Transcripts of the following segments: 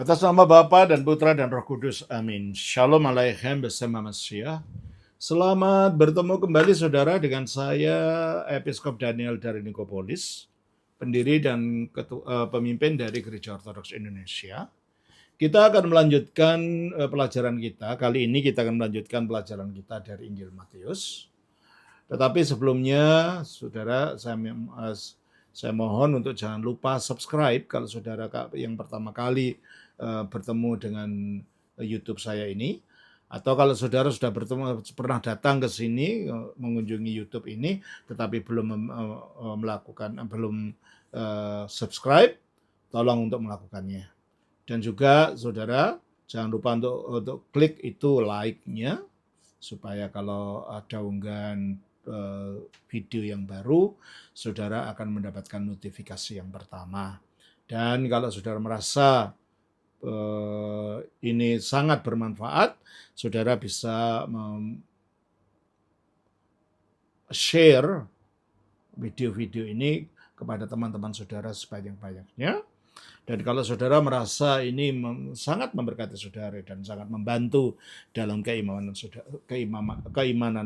Atas nama Bapa dan Putra dan Roh Kudus, amin. Shalom Aleichem bersama Mesiah. Selamat bertemu kembali saudara dengan saya, Episkop Daniel dari Nikopolis, pendiri dan pemimpin dari Gereja Ortodoks Indonesia. Kita akan melanjutkan pelajaran kita. Kali ini kita akan melanjutkan pelajaran kita dari Injil Matius. Tetapi sebelumnya, saudara, saya mohon untuk jangan lupa subscribe kalau saudara yang pertama kali bertemu dengan YouTube saya ini, atau kalau saudara sudah pernah datang ke sini mengunjungi YouTube ini, tetapi belum subscribe, tolong untuk melakukannya. Dan juga saudara jangan lupa untuk klik itu like-nya, supaya kalau ada unggahan video yang baru, saudara akan mendapatkan notifikasi yang pertama. Dan kalau saudara merasa ini sangat bermanfaat, saudara bisa share video-video ini kepada teman-teman saudara sebanyak-banyaknya. Dan kalau saudara merasa ini sangat memberkati saudara dan sangat membantu dalam keimanan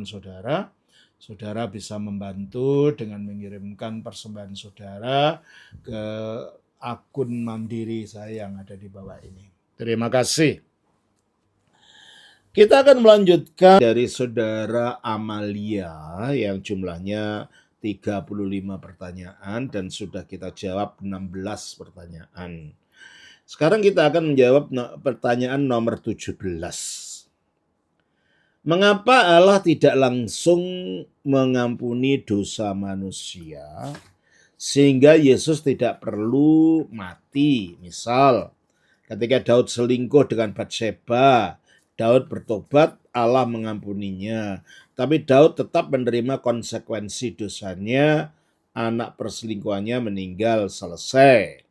saudara, saudara bisa membantu dengan mengirimkan persembahan saudara ke akun mandiri saya yang ada di bawah ini. Terima kasih. Kita akan melanjutkan dari saudara Amalia yang jumlahnya 35 pertanyaan dan sudah kita jawab 16 pertanyaan. Sekarang kita akan menjawab pertanyaan nomor 17. Mengapa Allah tidak langsung mengampuni dosa manusia sehingga Yesus tidak perlu mati? Misal, ketika Daud selingkuh dengan Batsheba, Daud bertobat, Allah mengampuninya. Tapi Daud tetap menerima konsekuensi dosanya, anak perselingkuhannya meninggal, selesai.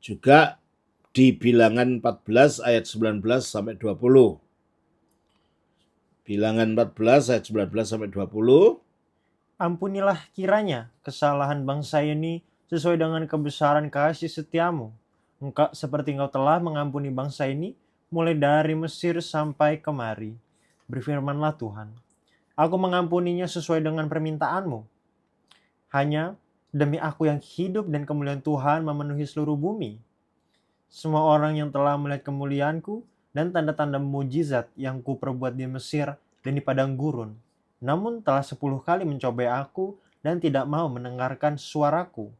Juga di Bilangan 14 ayat 19 sampai 20. Bilangan 14 ayat 19 sampai 20. Ampunilah kiranya kesalahan bangsa ini sesuai dengan kebesaran kasih setiamu. Seperti engkau telah mengampuni bangsa ini mulai dari Mesir sampai kemari. Berfirmanlah Tuhan, aku mengampuninya sesuai dengan permintaanmu. Hanya demi aku yang hidup dan kemuliaan Tuhan memenuhi seluruh bumi. Semua orang yang telah melihat kemuliaanku dan tanda-tanda mujizat yang kuperbuat di Mesir dan di padang gurun, namun telah 10 kali mencobai aku dan tidak mau mendengarkan suaraku.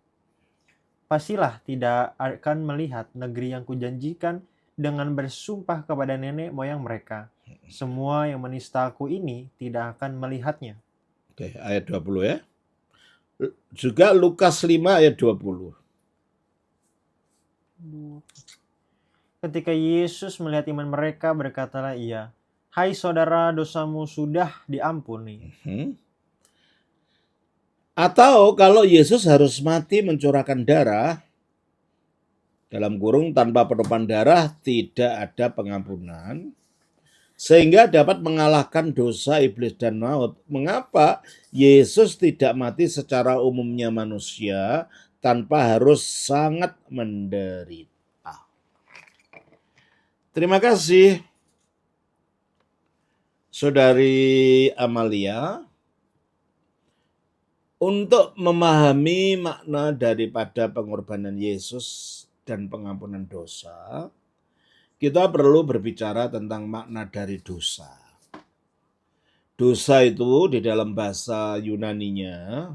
Pastilah tidak akan melihat negeri yang kujanjikan dengan bersumpah kepada nenek moyang mereka. Semua yang menista aku ini tidak akan melihatnya. Oke, ayat 20 ya. Juga Lukas 5 ayat 20. Ketika Yesus melihat iman mereka, berkatalah ia, hai saudara, dosamu sudah diampuni. Atau kalau Yesus harus mati mencurahkan darah, dalam kurung tanpa penumpahan darah tidak ada pengampunan, sehingga dapat mengalahkan dosa, iblis, dan maut. Mengapa Yesus tidak mati secara umumnya manusia tanpa harus sangat menderita? Terima kasih, Saudari Amalia. Untuk memahami makna daripada pengorbanan Yesus dan pengampunan dosa, kita perlu berbicara tentang makna dari dosa. Dosa itu di dalam bahasa Yunaninya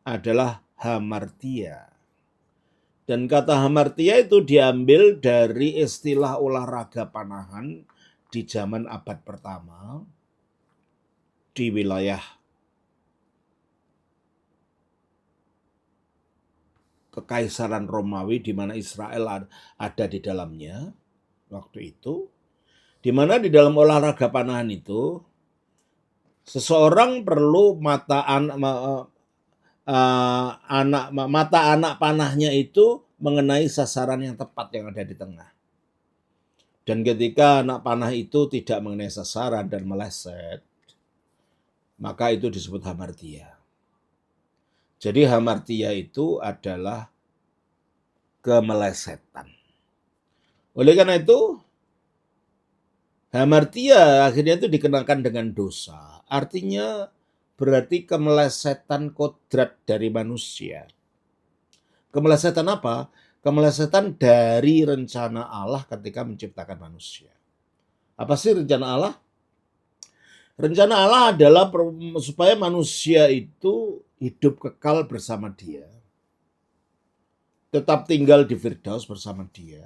adalah hamartia. Dan kata hamartia itu diambil dari istilah olahraga panahan di zaman abad pertama di wilayah Kekaisaran Romawi di mana Israel ada di dalamnya waktu itu, di mana di dalam olahraga panahan itu seseorang perlu mata anak panahnya itu mengenai sasaran yang tepat yang ada di tengah. Dan ketika anak panah itu tidak mengenai sasaran dan meleset, maka itu disebut hamartia. Jadi hamartia itu adalah kemelesetan. Oleh karena itu, hamartia akhirnya itu dikenakan dengan dosa. Artinya berarti kemelesetan kodrat dari manusia. Kemelesetan apa? Kemelesetan dari rencana Allah ketika menciptakan manusia. Apa sih rencana Allah? Rencana Allah adalah supaya manusia itu hidup kekal bersama Dia. Tetap tinggal di Firdaus bersama Dia.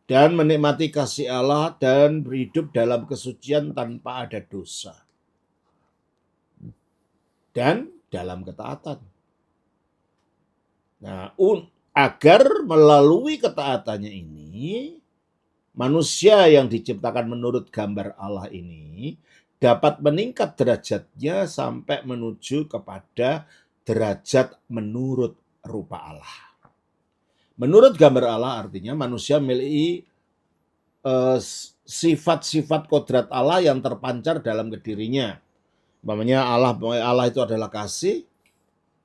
Dan menikmati kasih Allah dan berhidup dalam kesucian tanpa ada dosa. Dan dalam ketaatan. Nah, agar melalui ketaatannya ini, manusia yang diciptakan menurut gambar Allah ini dapat meningkat derajatnya sampai menuju kepada derajat menurut rupa Allah. Menurut gambar Allah artinya manusia memiliki sifat-sifat kodrat Allah yang terpancar dalam dirinya. Umpamanya Allah itu adalah kasih,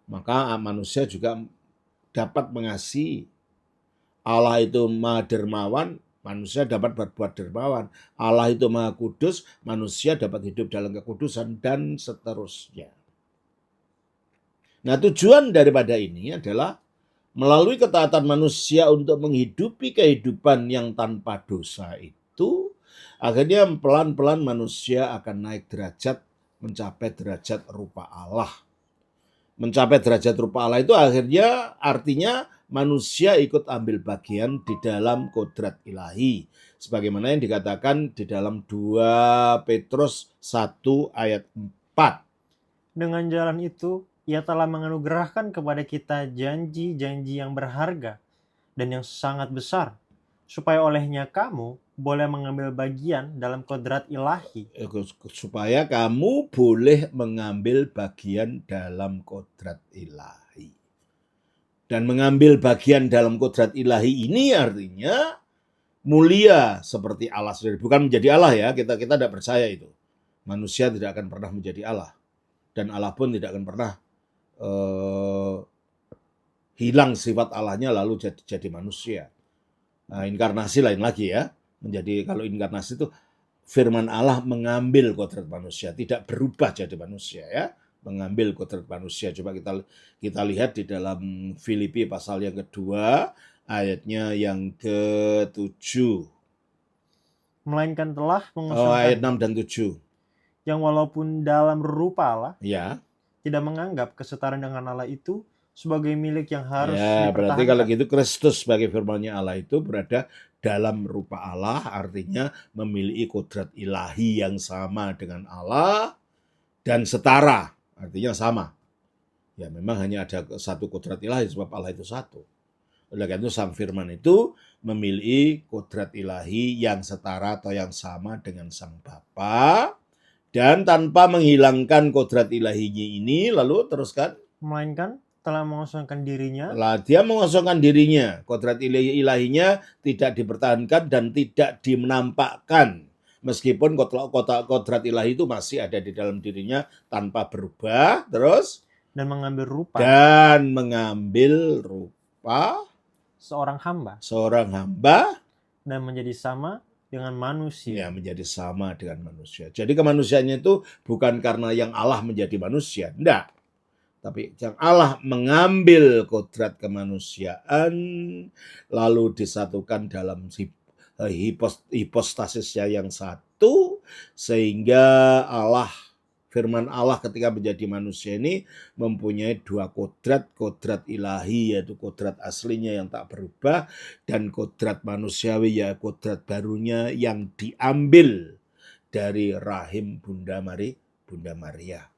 maka manusia juga dapat mengasihi. Allah itu Maha Dermawan, manusia dapat berbuat dermawan. Allah itu Maha Kudus, manusia dapat hidup dalam kekudusan, dan seterusnya. Nah, tujuan daripada ini adalah melalui ketaatan manusia untuk menghidupi kehidupan yang tanpa dosa itu, akhirnya pelan-pelan manusia akan naik derajat, mencapai derajat rupa Allah. Mencapai derajat rupa Allah itu akhirnya artinya manusia ikut ambil bagian di dalam kodrat ilahi. Sebagaimana yang dikatakan di dalam 2 Petrus 1 ayat 4. Dengan jalan itu, Ia telah menganugerahkan kepada kita janji-janji yang berharga dan yang sangat besar, supaya olehnya kamu boleh mengambil bagian dalam kodrat ilahi. Supaya kamu boleh mengambil bagian dalam kodrat ilahi. Dan mengambil bagian dalam kodrat ilahi ini artinya mulia seperti Allah sendiri. Bukan menjadi Allah ya, kita tidak percaya itu. Manusia tidak akan pernah menjadi Allah. Dan Allah pun tidak akan pernah hilang sifat Allahnya lalu jadi manusia. Nah, inkarnasi lain lagi ya. Kalau inkarnasi itu firman Allah mengambil kodrat manusia, tidak berubah jadi manusia ya. Mengambil kodrat manusia. Coba kita lihat di dalam Filipi pasal yang kedua, ayatnya yang ke-7. Melainkan telah Ayat 6 mengosongkan dan 7. yang walaupun dalam rupa Allah, Ya. tidak menganggap kesetaraan dengan Allah itu sebagai milik yang harus Ya, berarti kalau dipertahankan. gitu Kristus sebagai firman-Nya Allah itu berada dalam rupa Allah, artinya memiliki kodrat ilahi yang sama dengan Allah dan setara, artinya sama. Ya, memang hanya ada satu kodrat ilahi sebab Allah itu satu. Oleh karena itu sang firman itu memiliki kodrat ilahi yang setara atau yang sama dengan sang Bapa, dan tanpa menghilangkan kodrat ilahinya ini, lalu teruskan. Melainkan telah mengosongkan dirinya. Dia mengosongkan dirinya. Kodrat ilahinya tidak dipertahankan dan tidak dimenampakkan. Meskipun kodrat ilahi itu masih ada di dalam dirinya tanpa berubah. Terus? Dan mengambil rupa seorang hamba. Dan menjadi sama dengan manusia. Ya, menjadi sama dengan manusia. Jadi kemanusiaannya itu bukan karena yang Allah menjadi manusia. Tidak. Tapi yang Allah mengambil kodrat kemanusiaan lalu disatukan dalam hipostasisnya yang satu, sehingga firman Allah ketika menjadi manusia ini mempunyai dua kodrat ilahi, yaitu kodrat aslinya yang tak berubah dan kodrat manusiawi, yaitu kodrat barunya yang diambil dari rahim Bunda Maria.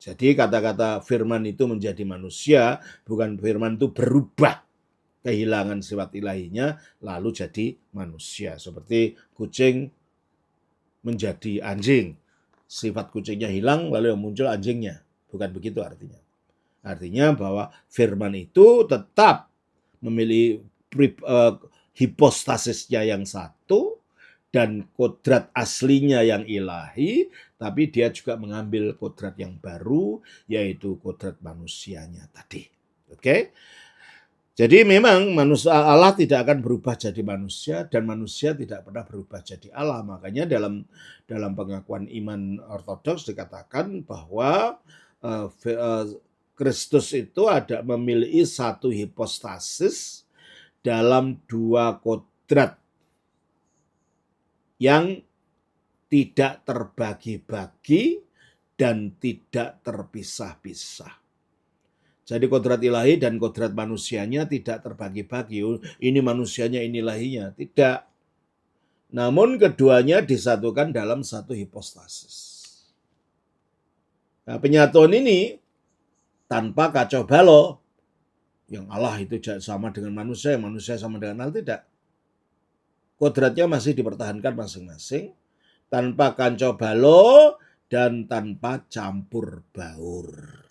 Jadi kata-kata firman itu menjadi manusia, bukan firman itu berubah, kehilangan sifat ilahinya, lalu jadi manusia. Seperti kucing menjadi anjing. Sifat kucingnya hilang, lalu yang muncul anjingnya. Bukan begitu artinya. Artinya bahwa firman itu tetap memiliki hipostasisnya yang satu, dan kodrat aslinya yang ilahi, tapi dia juga mengambil kodrat yang baru, yaitu kodrat manusianya tadi. Oke? Jadi memang manusia Allah tidak akan berubah jadi manusia dan manusia tidak pernah berubah jadi Allah. Makanya dalam pengakuan iman ortodoks dikatakan bahwa Kristus itu ada memiliki satu hipostasis dalam dua kodrat yang tidak terbagi-bagi dan tidak terpisah-pisah. Jadi kodrat ilahi dan kodrat manusianya tidak terbagi-bagi. Ini manusianya, ini ilahinya. Tidak. Namun keduanya disatukan dalam satu hipostasis. Nah, penyatuan ini tanpa kacau balau. Yang Allah itu sama dengan manusia, yang manusia sama dengan Allah, tidak. Kodratnya masih dipertahankan masing-masing. Tanpa kacau balau dan tanpa campur baur.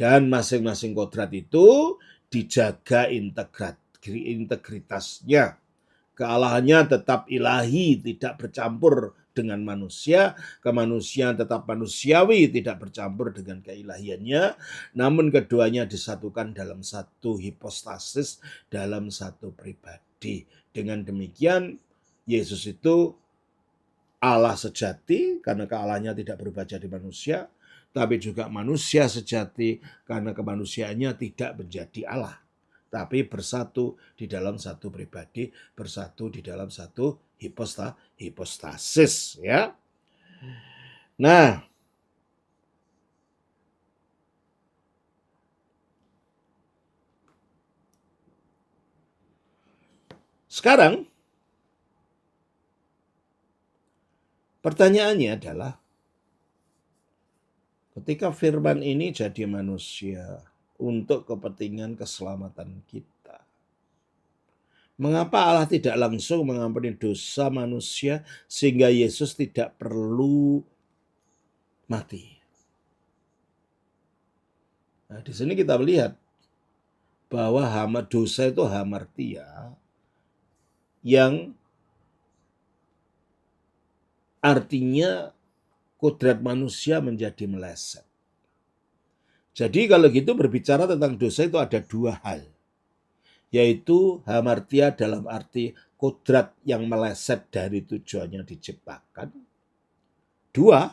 Dan masing-masing kodrat itu dijaga integritasnya. Kealahannya tetap ilahi, tidak bercampur dengan manusia. Kemanusiaan tetap manusiawi, tidak bercampur dengan keilahiannya. Namun keduanya disatukan dalam satu hipostasis, dalam satu pribadi. Dengan demikian, Yesus itu Allah sejati, karena kealahannya tidak berubah jadi manusia, tapi juga manusia sejati karena kemanusiaannya tidak menjadi Allah, tapi bersatu di dalam satu pribadi, bersatu di dalam satu hipostasis, ya. Nah, sekarang pertanyaannya adalah, ketika firman ini jadi manusia untuk kepentingan keselamatan kita, mengapa Allah tidak langsung mengampuni dosa manusia sehingga Yesus tidak perlu mati? Nah, di sini kita melihat bahwa dosa itu hamartia, yang artinya kodrat manusia menjadi meleset. Jadi kalau gitu berbicara tentang dosa itu ada dua hal, yaitu hamartia dalam arti kodrat yang meleset dari tujuannya diciptakan. Dua,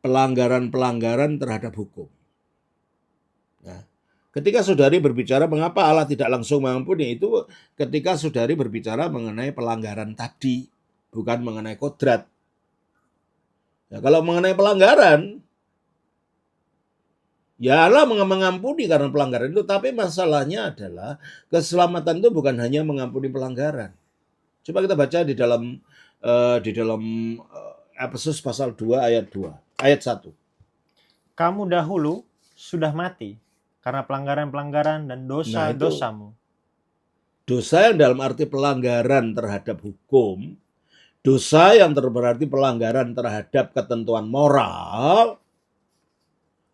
pelanggaran-pelanggaran terhadap hukum. Nah, ketika saudari berbicara mengapa Allah tidak langsung mengampuni, itu ketika saudari berbicara mengenai pelanggaran tadi, bukan mengenai kodrat. Nah, kalau mengenai pelanggaran, ya Allah mengampuni karena pelanggaran itu, tapi masalahnya adalah keselamatan itu bukan hanya mengampuni pelanggaran. Coba kita baca di dalam Efesus pasal 2 ayat 1. Kamu dahulu sudah mati karena pelanggaran-pelanggaran dan dosa-dosamu. Dosa yang dalam arti pelanggaran terhadap hukum, dosa yang berarti pelanggaran terhadap ketentuan moral,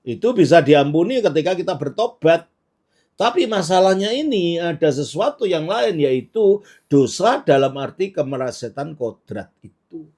itu bisa diampuni ketika kita bertobat. Tapi masalahnya ini ada sesuatu yang lain, yaitu dosa dalam arti kemelesetan kodrat itu.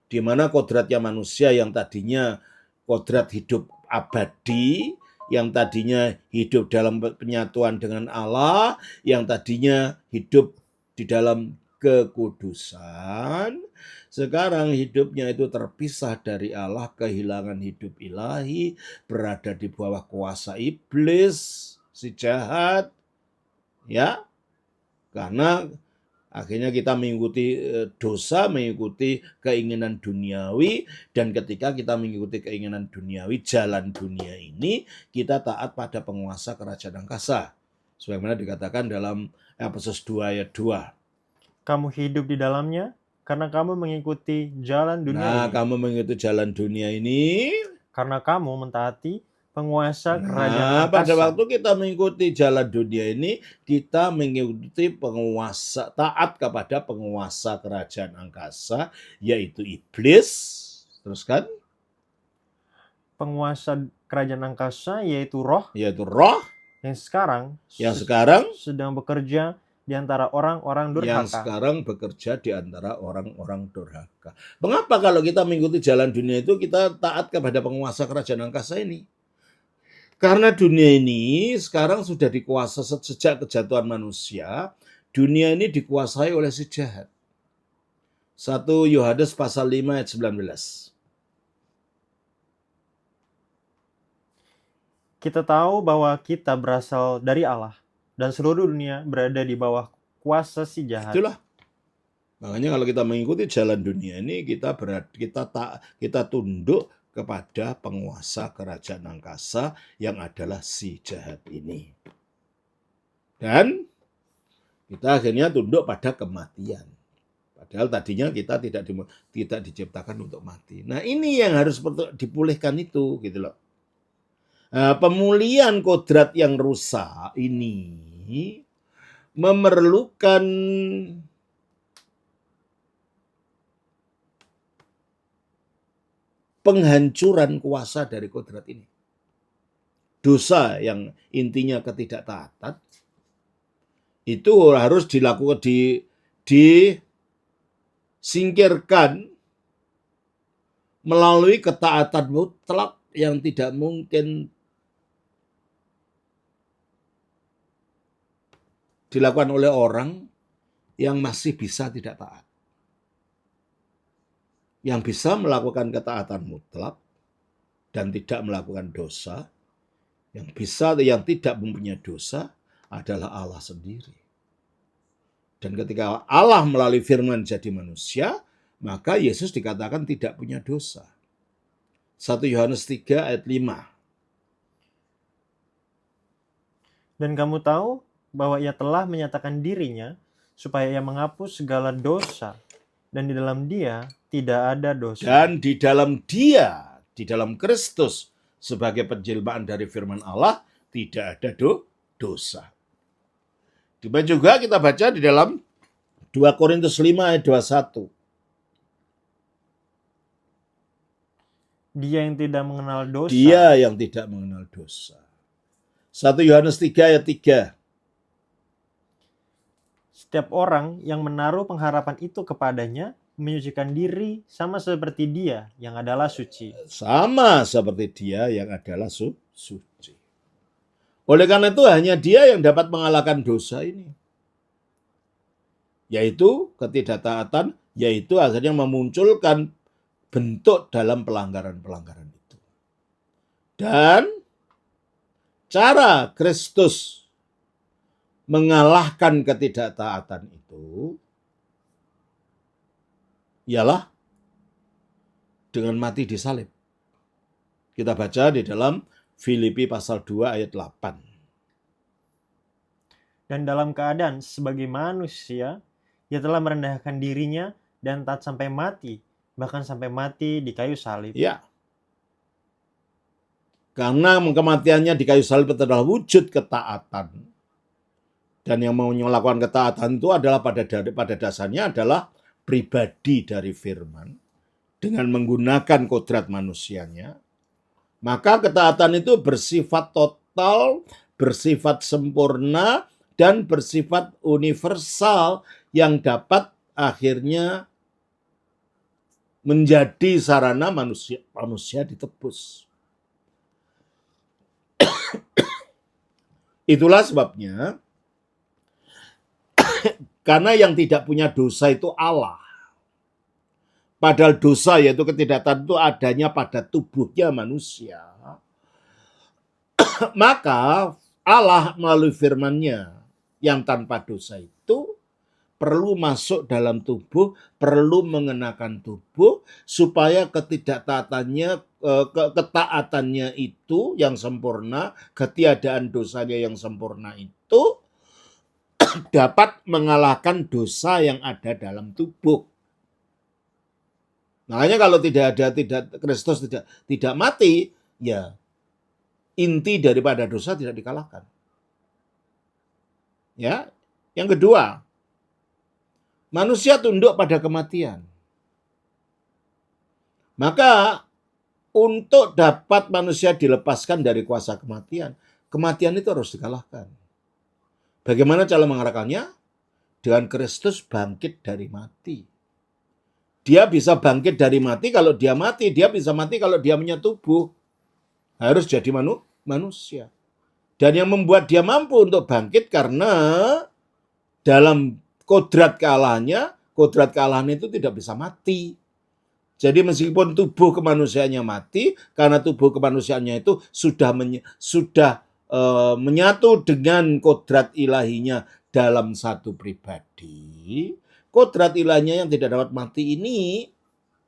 Di mana kodratnya manusia yang tadinya kodrat hidup abadi, yang tadinya hidup dalam penyatuan dengan Allah, yang tadinya hidup di dalam kekudusan, sekarang hidupnya itu terpisah dari Allah, kehilangan hidup ilahi, berada di bawah kuasa iblis, si jahat, ya, karena akhirnya kita mengikuti dosa, mengikuti keinginan duniawi, dan ketika kita mengikuti keinginan duniawi, jalan dunia ini, kita taat pada penguasa kerajaan angkasa. Sebagaimana dikatakan dalam Efesus 2 ayat 2. Kamu hidup di dalamnya karena kamu mengikuti jalan dunia ini. Kamu mengikuti jalan dunia ini karena kamu mentaati penguasa kerajaan angkasa. Pada waktu kita mengikuti jalan dunia ini, kita mengikuti penguasa, taat kepada penguasa kerajaan angkasa, yaitu iblis. Teruskan. Penguasa kerajaan angkasa yaitu roh. Yaitu roh. Yang sekarang sedang bekerja di antara orang-orang durhaka. Yang sekarang bekerja di antara orang-orang durhaka. Mengapa kalau kita mengikuti jalan dunia itu kita taat kepada penguasa kerajaan angkasa ini? Karena dunia ini sekarang sudah dikuasai sejak kejatuhan manusia, dunia ini dikuasai oleh si jahat. 1 Yohanes pasal 5 ayat 19. Kita tahu bahwa kita berasal dari Allah dan seluruh dunia berada di bawah kuasa si jahat. Itulah. Makanya kalau kita mengikuti jalan dunia ini kita tunduk kepada penguasa kerajaan angkasa yang adalah si jahat ini. Dan kita akhirnya tunduk pada kematian. Padahal tadinya kita tidak diciptakan untuk mati. Nah, ini yang harus dipulihkan itu gitu loh. Nah, pemulihan kodrat yang rusak ini memerlukan penghancuran kuasa dari kodrat ini. Dosa yang intinya ketidaktaatan itu harus dilakukan disingkirkan melalui ketaatan mutlak yang tidak mungkin dilakukan oleh orang yang masih bisa tidak taat. Yang bisa melakukan ketaatan mutlak dan tidak melakukan dosa, yang tidak mempunyai dosa adalah Allah sendiri. Dan ketika Allah melalui firman jadi manusia, maka Yesus dikatakan tidak punya dosa. 1 Yohanes 3 ayat 5. Dan kamu tahu bahwa ia telah menyatakan dirinya supaya ia menghapus segala dosa, dan di dalam dia tidak ada dosa. Dan di dalam dia, di dalam Kristus, sebagai penjelmaan dari firman Allah, tidak ada dosa. Demikian juga kita baca di dalam 2 Korintus 5 ayat 21. Dia yang tidak mengenal dosa. Dia yang tidak mengenal dosa. 1 Yohanes 3 ayat 3. Setiap orang yang menaruh pengharapan itu kepadanya menyucikan diri sama seperti dia yang adalah suci. Sama seperti dia yang adalah suci. Oleh karena itu hanya dia yang dapat mengalahkan dosa ini. Yaitu ketidaktaatan, yaitu akhirnya memunculkan bentuk dalam pelanggaran-pelanggaran itu. Dan cara Kristus mengalahkan ketidaktaatan itu ialah dengan mati di salib. Kita baca di dalam Filipi pasal 2 ayat 8. Dan dalam keadaan sebagai manusia, ia telah merendahkan dirinya dan taat sampai mati, bahkan sampai mati di kayu salib. Ya. Karena kematiannya di kayu salib itu adalah wujud ketaatan. Dan yang mau melakukan ketaatan itu adalah pada dasarnya adalah pribadi dari firman dengan menggunakan kodrat manusianya. Maka ketaatan itu bersifat total, bersifat sempurna, dan bersifat universal yang dapat akhirnya menjadi sarana manusia ditebus. Itulah sebabnya karena yang tidak punya dosa itu Allah. Padahal dosa yaitu ketidaktaatan itu adanya pada tubuhnya manusia. Maka Allah melalui firman-Nya yang tanpa dosa itu perlu masuk dalam tubuh, perlu mengenakan tubuh supaya ketaatannya itu yang sempurna, ketiadaan dosanya yang sempurna itu dapat mengalahkan dosa yang ada dalam tubuh. Makanya kalau Kristus tidak mati, ya inti daripada dosa tidak dikalahkan. Ya, yang kedua, manusia tunduk pada kematian. Maka untuk dapat manusia dilepaskan dari kuasa kematian itu harus dikalahkan. Bagaimana cara mengalahkannya? Dengan Kristus bangkit dari mati. Dia bisa bangkit dari mati kalau dia mati. Dia bisa mati kalau dia punya tubuh. Harus jadi manusia. Dan yang membuat dia mampu untuk bangkit karena dalam kodrat kealahan itu tidak bisa mati. Jadi meskipun tubuh kemanusiaannya mati, karena tubuh kemanusiaannya itu sudah menyatu dengan kodrat ilahinya dalam satu pribadi, kodrat ilahinya yang tidak dapat mati ini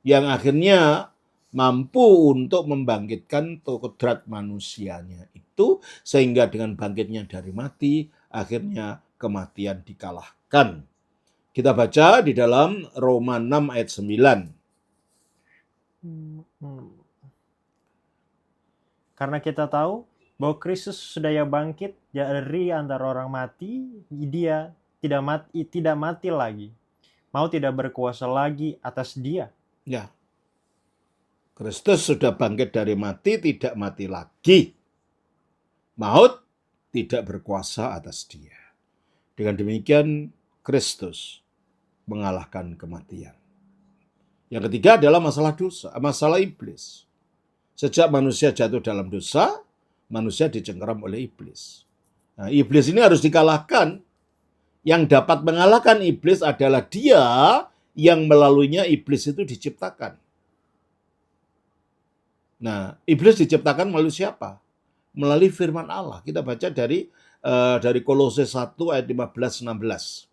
yang akhirnya mampu untuk membangkitkan kodrat manusianya itu, sehingga dengan bangkitnya dari mati, akhirnya kematian dikalahkan. Kita baca di dalam Roma 6 ayat 9. Karena kita tahu bahwa Kristus sudah bangkit dari antara orang mati, dia tidak mati lagi. Mau tidak berkuasa lagi atas dia. Ya. Kristus sudah bangkit dari mati, tidak mati lagi. Maut tidak berkuasa atas dia. Dengan demikian Kristus mengalahkan kematian. Yang ketiga adalah masalah dosa, masalah iblis. Sejak manusia jatuh dalam dosa, manusia dicengkeram oleh iblis. Nah, iblis ini harus dikalahkan. Yang dapat mengalahkan iblis adalah dia yang melaluinya iblis itu diciptakan. Nah, iblis diciptakan melalui siapa? Melalui firman Allah. Kita baca dari Kolose 1 ayat 15-16.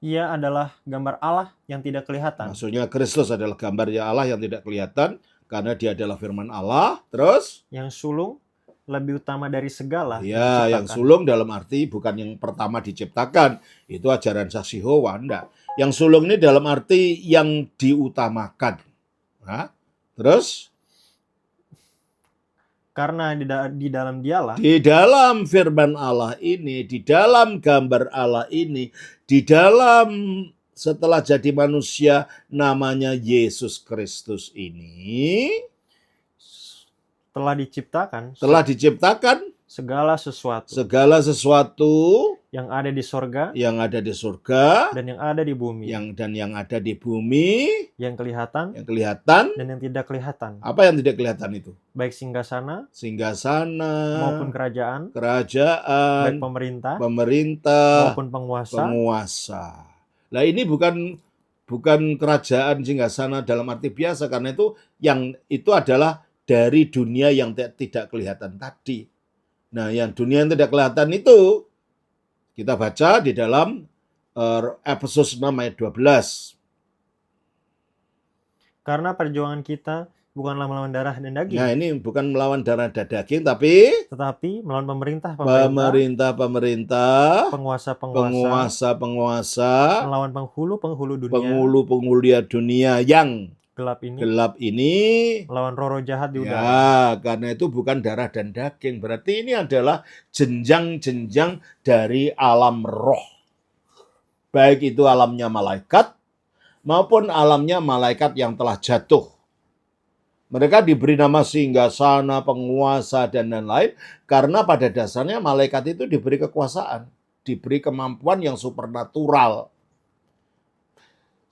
Ia adalah gambar Allah yang tidak kelihatan. Maksudnya Kristus adalah gambar Allah yang tidak kelihatan karena dia adalah firman Allah. Terus? Yang sulung lebih utama dari segala. Ya, yang sulung dalam arti bukan yang pertama diciptakan. Itu ajaran saksi Yehova, enggak. Yang sulung ini dalam arti yang diutamakan. Nah, terus? Karena di dalam dialah. Di dalam firman Allah ini, di dalam gambar Allah ini, di dalam setelah jadi manusia namanya Yesus Kristus ini, telah diciptakan segala sesuatu yang ada di surga, dan yang ada di bumi, yang kelihatan, dan yang tidak kelihatan. Apa yang tidak kelihatan itu? Baik singgasana maupun kerajaan, baik pemerintah maupun penguasa. Nah, ini bukan kerajaan singgasana dalam arti biasa, karena itu adalah dari dunia yang tidak kelihatan tadi. Nah, yang dunia yang tidak kelihatan itu kita baca di dalam Efesus 6 ayat 12. Karena perjuangan kita bukanlah melawan darah dan daging. Nah, ini bukan melawan darah dan daging, tetapi melawan pemerintah, penguasa, melawan penghulu dunia yang gelap ini, melawan roh jahat di udara. Ya, karena itu bukan darah dan daging. Berarti ini adalah jenjang-jenjang dari alam roh. Baik itu alamnya malaikat maupun alamnya malaikat yang telah jatuh. Mereka diberi nama singgasana, penguasa, dan lain-lain. Karena pada dasarnya malaikat itu diberi kekuasaan, diberi kemampuan yang supernatural.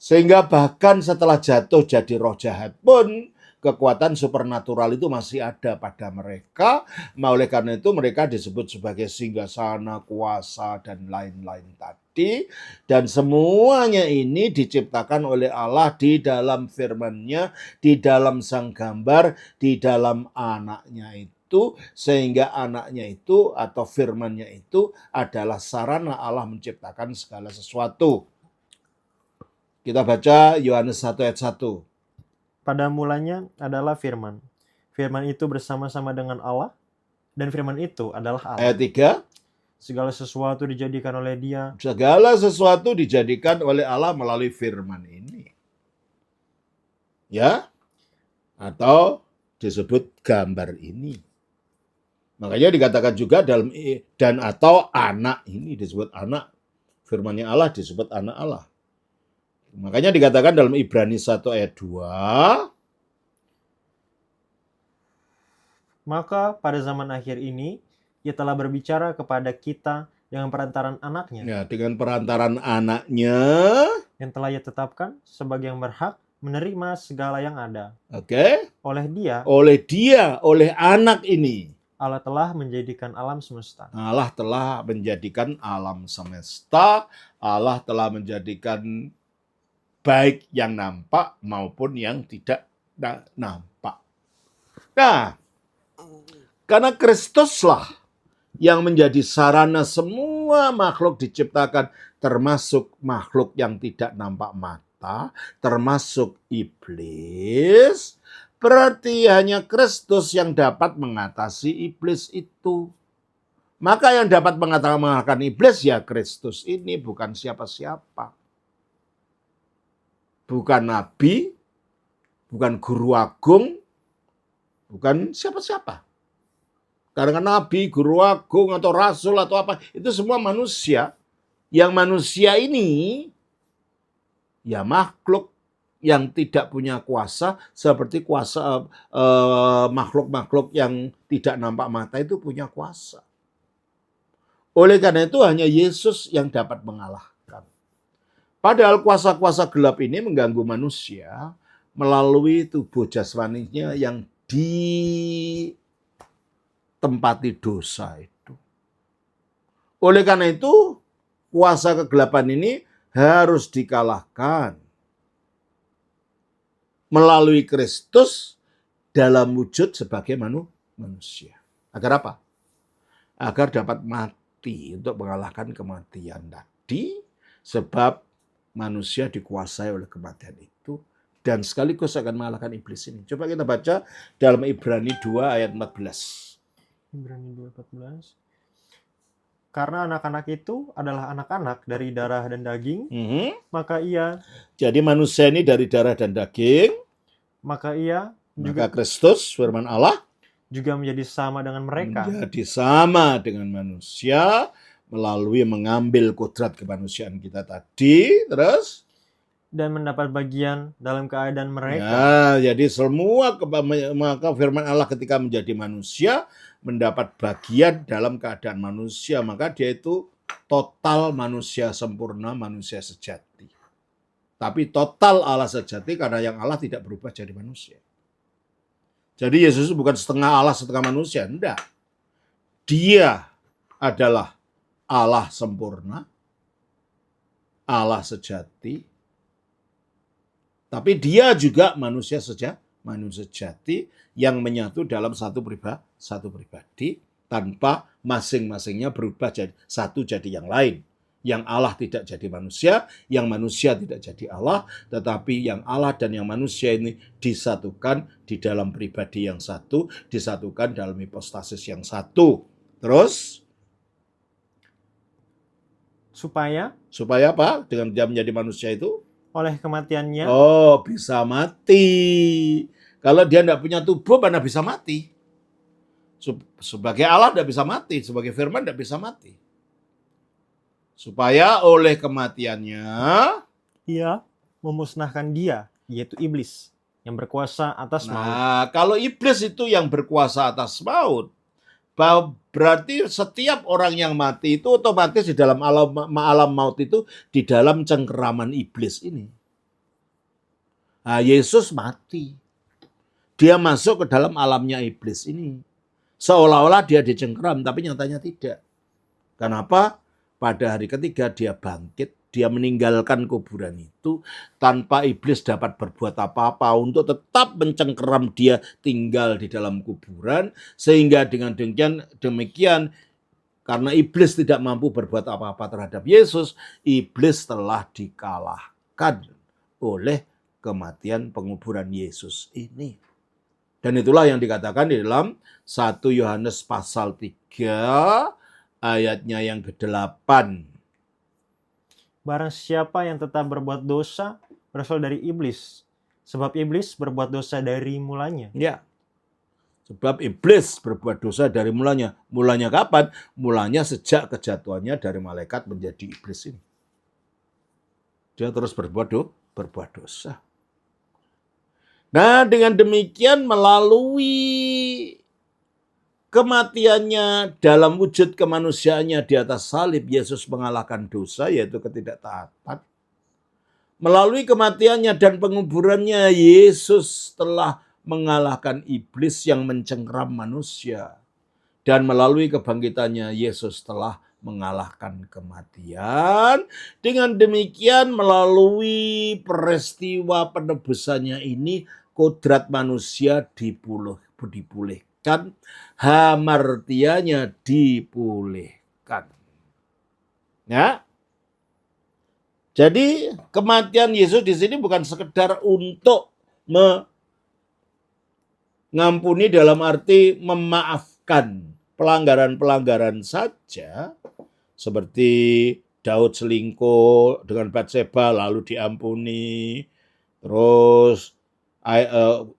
Sehingga bahkan setelah jatuh jadi roh jahat pun, kekuatan supernatural itu masih ada pada mereka. Oleh karena itu mereka disebut sebagai singgasana, kuasa, dan lain-lain tadi. Dan semuanya ini diciptakan oleh Allah di dalam firman-Nya, di dalam sang gambar, di dalam anaknya itu. Sehingga anaknya itu atau firman-Nya itu adalah sarana Allah menciptakan segala sesuatu. Kita baca Yohanes 1 ayat 1. Pada mulanya adalah firman. Firman itu bersama-sama dengan Allah, dan firman itu adalah Allah. Ayat 3. Segala sesuatu dijadikan oleh Dia. Segala sesuatu dijadikan oleh Allah melalui firman ini. Ya? Atau disebut gambar ini. Makanya dikatakan juga dalam dan atau anak ini disebut anak. Firman-Nya Allah disebut anak Allah. Makanya dikatakan dalam Ibrani 1 ayat 2. Maka pada zaman akhir ini, Ia telah berbicara kepada kita dengan perantaran anaknya. Ya, dengan perantaran anaknya. Yang telah Ia tetapkan sebagai yang berhak menerima segala yang ada. Oke. oleh oleh anak ini. Allah telah menjadikan alam semesta. Allah telah menjadikan alam semesta, Allah telah menjadikan baik yang nampak maupun yang tidak nampak. Nah, karena Kristuslah yang menjadi sarana semua makhluk diciptakan, termasuk makhluk yang tidak nampak mata, termasuk iblis, berarti hanya Kristus yang dapat mengatasi iblis itu. Maka yang dapat mengalahkan iblis ya Kristus ini, bukan siapa-siapa. Bukan nabi, bukan guru agung, bukan siapa-siapa. Karena nabi, guru agung, atau rasul, atau apa, itu semua manusia. Yang manusia ini, ya makhluk yang tidak punya kuasa, seperti kuasa makhluk-makhluk yang tidak nampak mata itu punya kuasa. Oleh karena itu hanya Yesus yang dapat mengalahkan. Padahal kuasa-kuasa gelap ini mengganggu manusia melalui tubuh jasmaninya yang ditempati dosa itu. Oleh karena itu, kuasa kegelapan ini harus dikalahkan melalui Kristus dalam wujud sebagai manusia. Agar apa? Agar dapat mati untuk mengalahkan kematian tadi, sebab manusia dikuasai oleh kematian itu dan sekaligus akan mengalahkan iblis ini. Coba kita baca dalam Ibrani 2 ayat 14. Ibrani 2:14. Karena anak-anak itu adalah anak-anak dari darah dan daging, maka ia Jadi manusia ini dari darah dan daging, maka maka Kristus, firman Allah, juga menjadi sama dengan mereka. menjadi sama dengan manusia melalui mengambil kodrat kemanusiaan kita tadi, terus Dan mendapat bagian dalam keadaan mereka. ya, jadi semua maka firman Allah ketika menjadi manusia mendapat bagian dalam keadaan manusia, maka dia itu total manusia sempurna, manusia sejati. Tapi total Allah sejati karena yang Allah tidak berubah jadi manusia. Jadi Yesus bukan setengah Allah, setengah manusia. Enggak. Dia adalah Allah sempurna, Allah sejati, tapi dia juga manusia sejati yang menyatu dalam satu pribadi tanpa masing-masingnya berubah jadi satu jadi yang lain. Yang Allah tidak jadi manusia, yang manusia tidak jadi Allah, tetapi yang Allah dan yang manusia ini disatukan di dalam pribadi yang satu, disatukan dalam hipostasis yang satu. Terus Supaya apa? Dengan dia menjadi manusia itu oleh kematiannya bisa mati. Kalau dia tidak punya tubuh, mana bisa mati? Sebagai Allah tidak bisa mati, sebagai firman tidak bisa mati. Supaya oleh kematiannya ia memusnahkan dia, yaitu iblis, yang berkuasa atas maut. Nah, kalau iblis itu yang berkuasa atas maut, berarti setiap orang yang mati itu otomatis di dalam alam maut itu di dalam cengkeraman iblis ini. Nah, Yesus mati. Dia masuk ke dalam alamnya iblis ini. Seolah-olah dia dicengkeram, tapi nyatanya tidak. Kenapa? Pada hari ketiga dia bangkit, dia meninggalkan kuburan itu tanpa iblis dapat berbuat apa-apa untuk tetap mencengkeram dia tinggal di dalam kuburan, sehingga dengan demikian karena iblis tidak mampu berbuat apa-apa terhadap Yesus, iblis telah dikalahkan oleh kematian penguburan Yesus ini. Dan itulah yang dikatakan di dalam 1 Yohanes pasal 3 ayatnya yang ke-8. Barang siapa yang tetap berbuat dosa berasal dari iblis, sebab iblis berbuat dosa dari mulanya. Ya. Sebab iblis berbuat dosa dari mulanya. Mulanya kapan? Mulanya sejak kejatuhannya dari malaikat menjadi iblis ini. Dia terus berbuat dosa. Nah, dengan demikian melalui kematiannya dalam wujud kemanusiaannya di atas salib, Yesus mengalahkan dosa, yaitu ketidaktaatan. Melalui kematiannya dan penguburannya, Yesus telah mengalahkan iblis yang mencengkram manusia. Dan melalui kebangkitannya Yesus telah mengalahkan kematian. Dengan demikian melalui peristiwa penebusannya ini kodrat manusia dipulihkan, hamartianya dipulihkan. Ya. Jadi kematian Yesus di sini bukan sekedar untuk mengampuni dalam arti memaafkan pelanggaran-pelanggaran saja, seperti Daud selingkuh dengan Batseba lalu diampuni, terus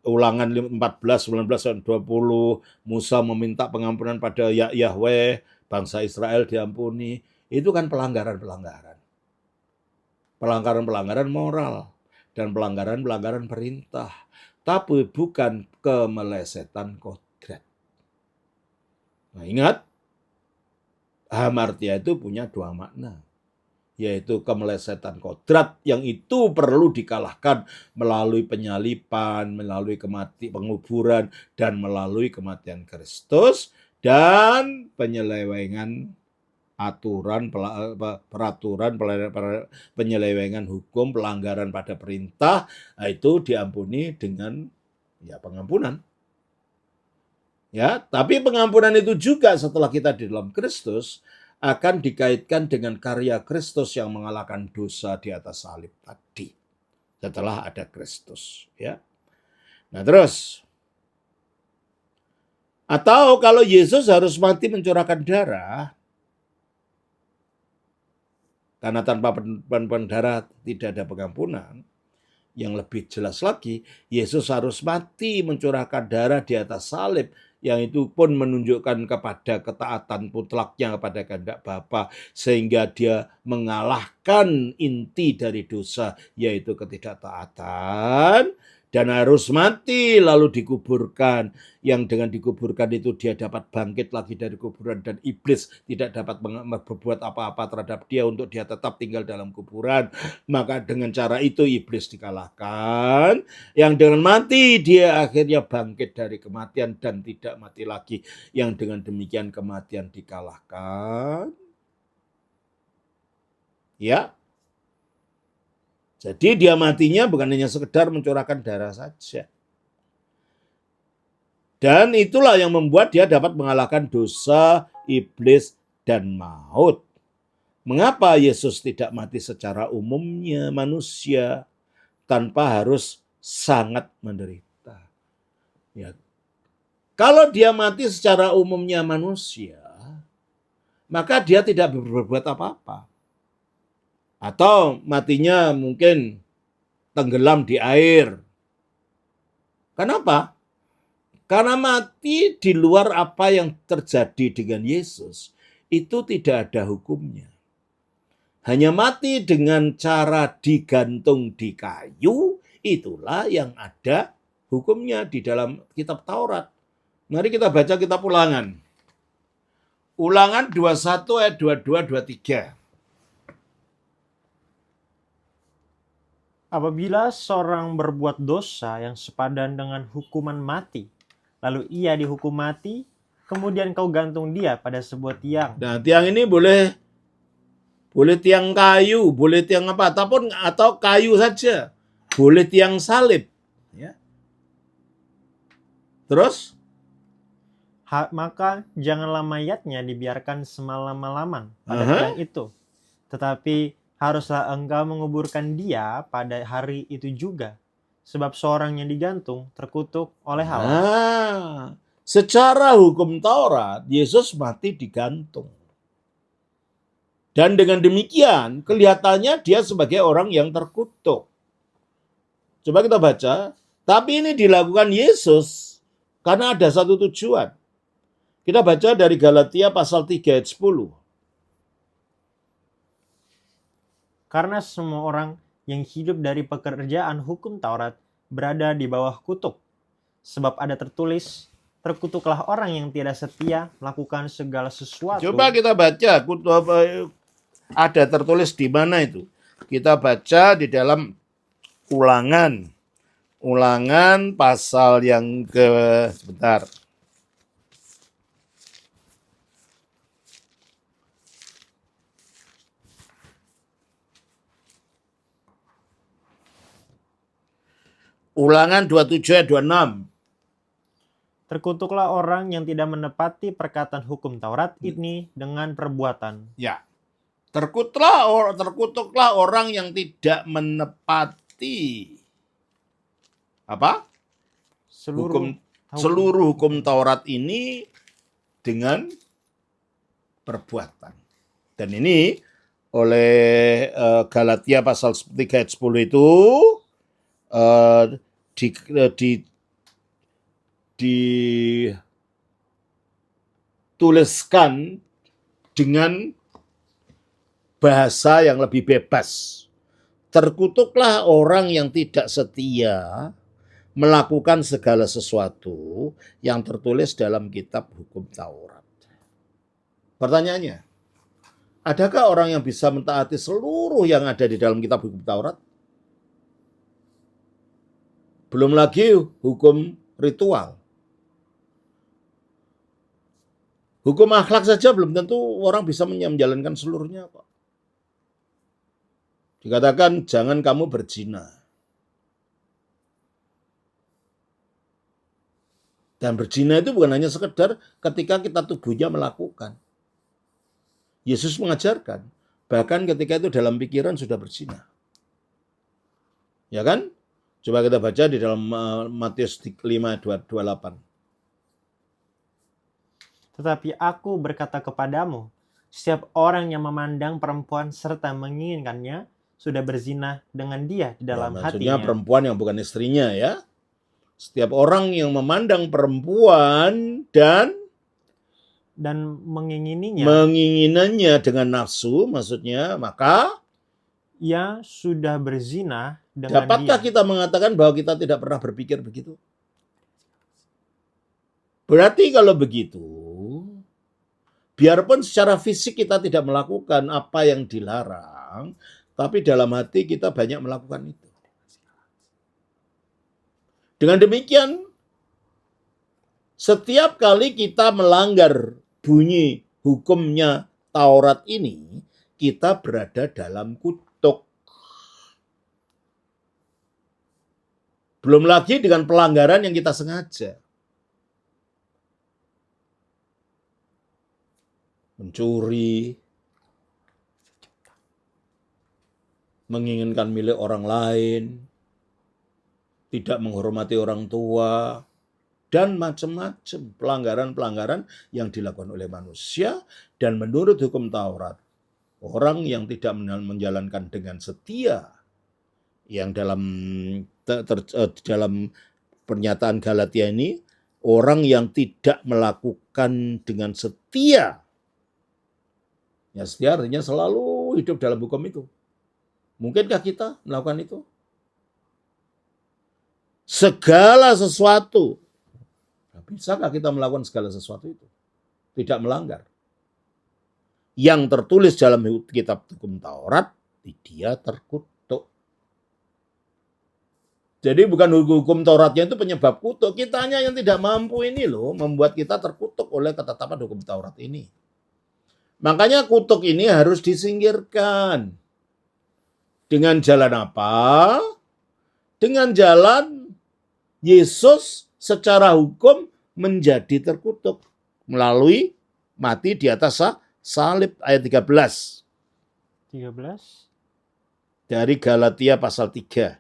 Ulangan 14, 19, dan 20, Musa meminta pengampunan pada Yahweh, bangsa Israel diampuni. Itu kan pelanggaran-pelanggaran. Pelanggaran-pelanggaran moral dan pelanggaran-pelanggaran perintah. Tapi bukan kemelesetan kodrat. Nah, ingat, hamartia itu punya dua makna, yaitu kemelesetan kodrat yang itu perlu dikalahkan melalui penyalipan, melalui penguburan, dan melalui kematian Kristus, dan penyelewengan aturan, peraturan, penyelewengan hukum, pelanggaran pada perintah, itu diampuni dengan pengampunan. Ya, tapi pengampunan itu juga setelah kita di dalam Kristus akan dikaitkan dengan karya Kristus yang mengalahkan dosa di atas salib tadi. Setelah ada Kristus, ya. Nah, terus atau kalau Yesus harus mati mencurahkan darah, karena tanpa penumpahan darah tidak ada pengampunan. Yang lebih jelas lagi, Yesus harus mati mencurahkan darah di atas salib, yang itu pun menunjukkan kepada ketaatan mutlaknya kepada kehendak Bapa, sehingga dia mengalahkan inti dari dosa, yaitu ketidaktaatan, dan harus mati lalu dikuburkan, yang dengan dikuburkan itu dia dapat bangkit lagi dari kuburan, dan iblis tidak dapat berbuat apa-apa terhadap dia untuk dia tetap tinggal dalam kuburan. Maka dengan cara itu iblis dikalahkan, yang dengan mati dia akhirnya bangkit dari kematian dan tidak mati lagi, yang dengan demikian kematian dikalahkan. Ya. Jadi dia matinya bukan hanya sekedar mencurahkan darah saja. Dan itulah yang membuat dia dapat mengalahkan dosa, iblis, dan maut. Mengapa Yesus tidak mati secara umumnya manusia tanpa harus sangat menderita? Ya. Kalau dia mati secara umumnya manusia, maka dia tidak berbuat apa-apa. Atau matinya mungkin tenggelam di air. Kenapa? Karena mati di luar apa yang terjadi dengan Yesus, itu tidak ada hukumnya. Hanya mati dengan cara digantung di kayu, itulah yang ada hukumnya di dalam kitab Taurat. Mari kita baca kitab Ulangan. Ulangan 21 ayat 22, 23. Apabila seorang berbuat dosa yang sepadan dengan hukuman mati, lalu ia dihukum mati, kemudian kau gantung dia pada sebuah tiang. Nah, tiang ini boleh tiang kayu, boleh tiang apa, atau kayu saja. Boleh tiang salib. Ya. Terus? Maka janganlah mayatnya dibiarkan semalam-malaman pada tiang itu, tetapi haruslah engkau menguburkan dia pada hari itu juga, sebab seorang yang digantung terkutuk oleh Allah. Secara hukum Taurat, Yesus mati digantung. Dan dengan demikian, kelihatannya dia sebagai orang yang terkutuk. Coba kita baca. Tapi ini dilakukan Yesus karena ada satu tujuan. Kita baca dari Galatia pasal 3 ayat 10. Karena semua orang yang hidup dari pekerjaan hukum Taurat berada di bawah kutuk. Sebab ada tertulis, terkutuklah orang yang tidak setia melakukan segala sesuatu. Coba kita baca, ada tertulis di mana itu? Kita baca di dalam Ulangan Ulangan pasal yang sebentar. Ulangan 27 ayat 26. Terkutuklah orang yang tidak menepati perkataan hukum Taurat ini dengan perbuatan. Ya. Terkutuklah orang yang tidak menepati apa? Seluruh hukum Taurat ini dengan perbuatan. Dan ini oleh Galatia pasal 3 ayat 10 itu dituliskan dengan bahasa yang lebih bebas. Terkutuklah orang yang tidak setia melakukan segala sesuatu yang tertulis dalam kitab hukum Taurat. Pertanyaannya, adakah orang yang bisa mentaati seluruh yang ada di dalam kitab hukum Taurat? Belum lagi hukum ritual. Hukum akhlak saja belum tentu orang bisa menjalankan seluruhnya kok. Dikatakan jangan kamu berzina. Dan berzina itu bukan hanya sekedar ketika kita tubuhnya melakukan. Yesus mengajarkan, bahkan ketika itu dalam pikiran sudah berzina. Ya kan? Coba kita baca di dalam Matius 5:28. Tetapi aku berkata kepadamu, setiap orang yang memandang perempuan serta menginginkannya sudah berzina dengan dia di dalam maksudnya hatinya. Perempuan yang bukan istrinya ya. Setiap orang yang memandang perempuan dan menginginannya dengan nafsu, maksudnya maka ia sudah berzina dengan dapatkah dia. kita mengatakan bahwa kita tidak pernah berpikir begitu? Berarti kalau begitu, biarpun secara fisik kita tidak melakukan apa yang dilarang, tapi dalam hati kita banyak melakukan itu. Dengan demikian, setiap kali kita melanggar bunyi hukumnya Taurat ini, kita berada dalam kutuk. Belum lagi dengan pelanggaran yang kita sengaja. Mencuri, menginginkan milik orang lain, tidak menghormati orang tua, dan macam-macam pelanggaran-pelanggaran yang dilakukan oleh manusia. Dan menurut hukum Taurat, orang yang tidak menjalankan dengan setia, yang dalam pernyataan Galatia ini, orang yang tidak melakukan dengan setia, ya setia artinya selalu hidup dalam hukum itu. Mungkinkah kita melakukan itu? Segala sesuatu. Bisakah kita melakukan segala sesuatu itu? Tidak melanggar. Yang tertulis dalam kitab hukum Taurat, dia terkutuk. Jadi bukan hukum Tauratnya itu penyebab kutuk. Kitanya yang tidak mampu ini loh, membuat kita terkutuk oleh ketetapan hukum Taurat ini. Makanya kutuk ini harus disingkirkan. Dengan jalan apa? Dengan jalan Yesus secara hukum menjadi terkutuk melalui mati di atas salib, ayat 13. Dari Galatia pasal 3.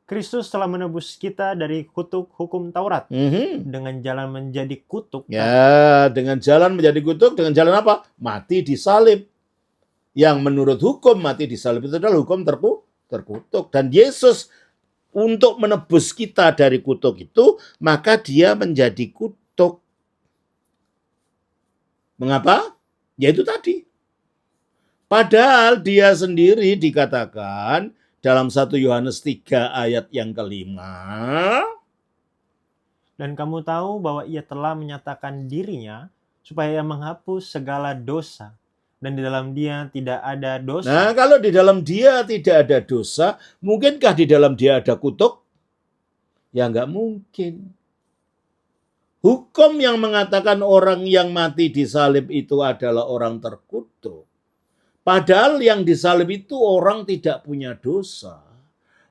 Kristus telah menebus kita dari kutuk hukum Taurat dengan jalan menjadi kutuk. Ya, dengan jalan menjadi kutuk, dengan jalan apa? Mati di salib. Yang menurut hukum mati di salib itu adalah hukum terkutuk. Dan Yesus untuk menebus kita dari kutuk itu, maka dia menjadi kutuk. Mengapa? Ya itu tadi. Padahal dia sendiri dikatakan dalam 1 Yohanes 3 ayat yang ke-5. Dan kamu tahu bahwa ia telah menyatakan dirinya supaya menghapus segala dosa. Dan di dalam dia tidak ada dosa. Nah, kalau di dalam dia tidak ada dosa, mungkinkah di dalam dia ada kutuk? Ya nggak mungkin. Hukum yang mengatakan orang yang mati disalib itu adalah orang terkutuk. Padahal yang disalib itu orang tidak punya dosa.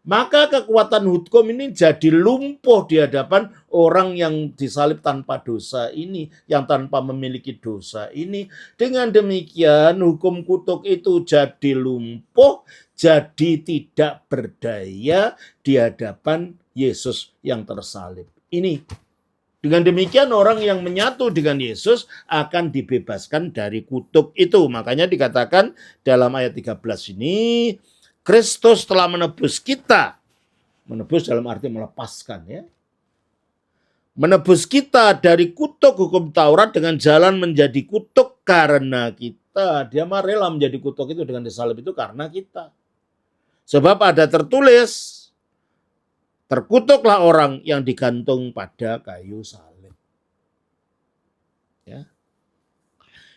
Maka kekuatan hukum ini jadi lumpuh di hadapan orang yang disalib tanpa dosa ini, yang tanpa memiliki dosa ini. Dengan demikian hukum kutuk itu jadi lumpuh, jadi tidak berdaya di hadapan Yesus yang tersalib. Ini dengan demikian orang yang menyatu dengan Yesus akan dibebaskan dari kutuk itu. Makanya dikatakan dalam ayat 13 ini, Kristus telah menebus kita. Menebus dalam arti melepaskan ya. Menebus kita dari kutuk hukum Taurat dengan jalan menjadi kutuk karena kita. Dia rela menjadi kutuk itu dengan disalib itu karena kita. Sebab ada tertulis, terkutuklah orang yang digantung pada kayu salib. Ya.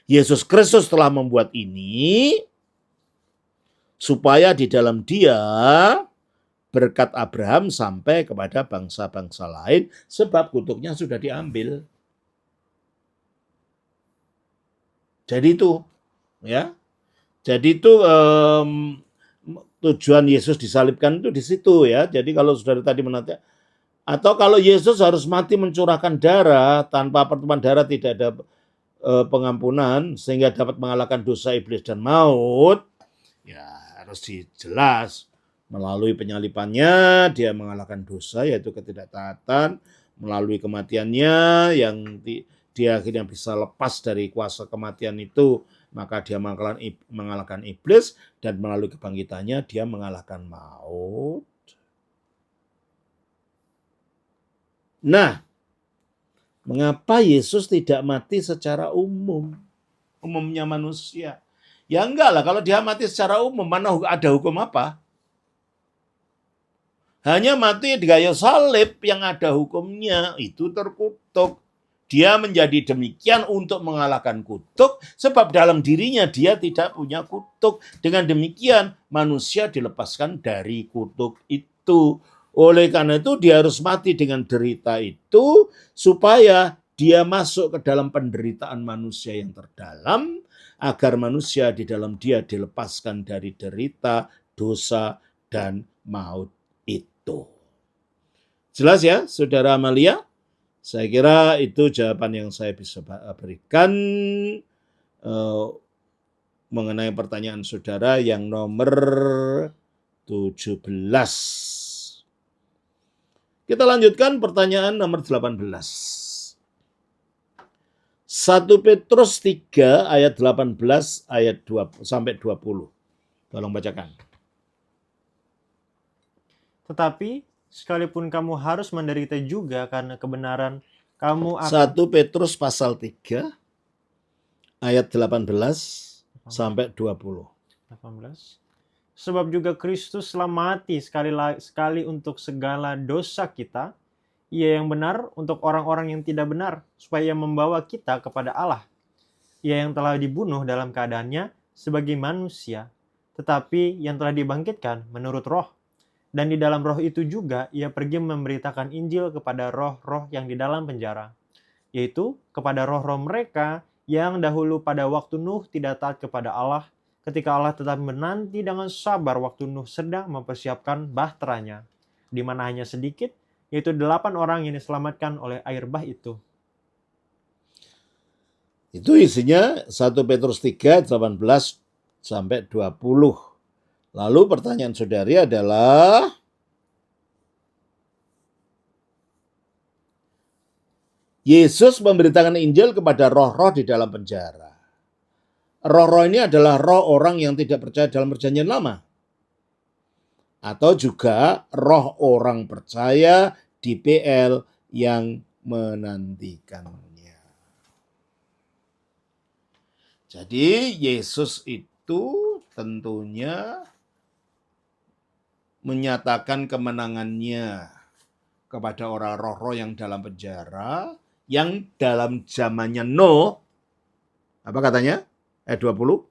Yesus Kristus telah membuat ini supaya di dalam Dia berkat Abraham sampai kepada bangsa-bangsa lain, sebab kutuknya sudah diambil. Jadi itu, ya. Jadi itu tujuan Yesus disalibkan itu di situ ya. Jadi kalau saudara tadi menanyakan, atau kalau Yesus harus mati mencurahkan darah, tanpa pertumpahan darah tidak ada pengampunan sehingga dapat mengalahkan dosa iblis dan maut, ya harus dijelas melalui penyalipannya dia mengalahkan dosa yaitu ketidaktaatan, melalui kematiannya yang dia akhirnya bisa lepas dari kuasa kematian itu, maka dia mengalahkan iblis, dan melalui kebangkitannya dia mengalahkan maut. Nah, mengapa Yesus tidak mati secara umum? Umumnya manusia. Ya enggak lah, kalau dia mati secara umum, mana ada hukum apa? Hanya mati di kayu salib yang ada hukumnya, itu terkutuk. Dia menjadi demikian untuk mengalahkan kutuk, sebab dalam dirinya dia tidak punya kutuk. Dengan demikian, manusia dilepaskan dari kutuk itu. Oleh karena itu, dia harus mati dengan derita itu, supaya dia masuk ke dalam penderitaan manusia yang terdalam, agar manusia di dalam dia dilepaskan dari derita, dosa, dan maut itu. Jelas ya, Saudara Amalia? Saya kira itu jawaban yang saya bisa berikan mengenai pertanyaan saudara yang nomor 17. Kita lanjutkan pertanyaan nomor 18. 1 Petrus 3 ayat 18 ayat 20 sampai 20. Tolong bacakan. Tetapi sekalipun kamu harus menderita juga karena kebenaran, kamu akan... 1 Petrus pasal 3 ayat 18 sampai 20. 18. Sebab juga Kristus telah mati sekali untuk segala dosa kita, Ia yang benar untuk orang-orang yang tidak benar, supaya membawa kita kepada Allah. Ia yang telah dibunuh dalam keadaannya sebagai manusia, tetapi yang telah dibangkitkan menurut roh. Dan di dalam roh itu juga ia pergi memberitakan Injil kepada roh-roh yang di dalam penjara, yaitu kepada roh-roh mereka yang dahulu pada waktu Nuh tidak taat kepada Allah, ketika Allah tetap menanti dengan sabar waktu Nuh sedang mempersiapkan bahteranya, di mana hanya sedikit, yaitu 8 orang yang diselamatkan oleh air bah itu. Itu isinya 1 Petrus 3, 18 sampai 20. Lalu pertanyaan saudari adalah, Yesus memberitakan Injil kepada roh-roh di dalam penjara. Roh-roh ini adalah roh orang yang tidak percaya dalam perjanjian lama. Atau juga roh orang percaya di PL yang menantikannya. Jadi Yesus itu tentunya menyatakan kemenangannya kepada orang roh-roh yang dalam penjara, yang dalam zamannya Nuh, apa katanya? Ayat 20.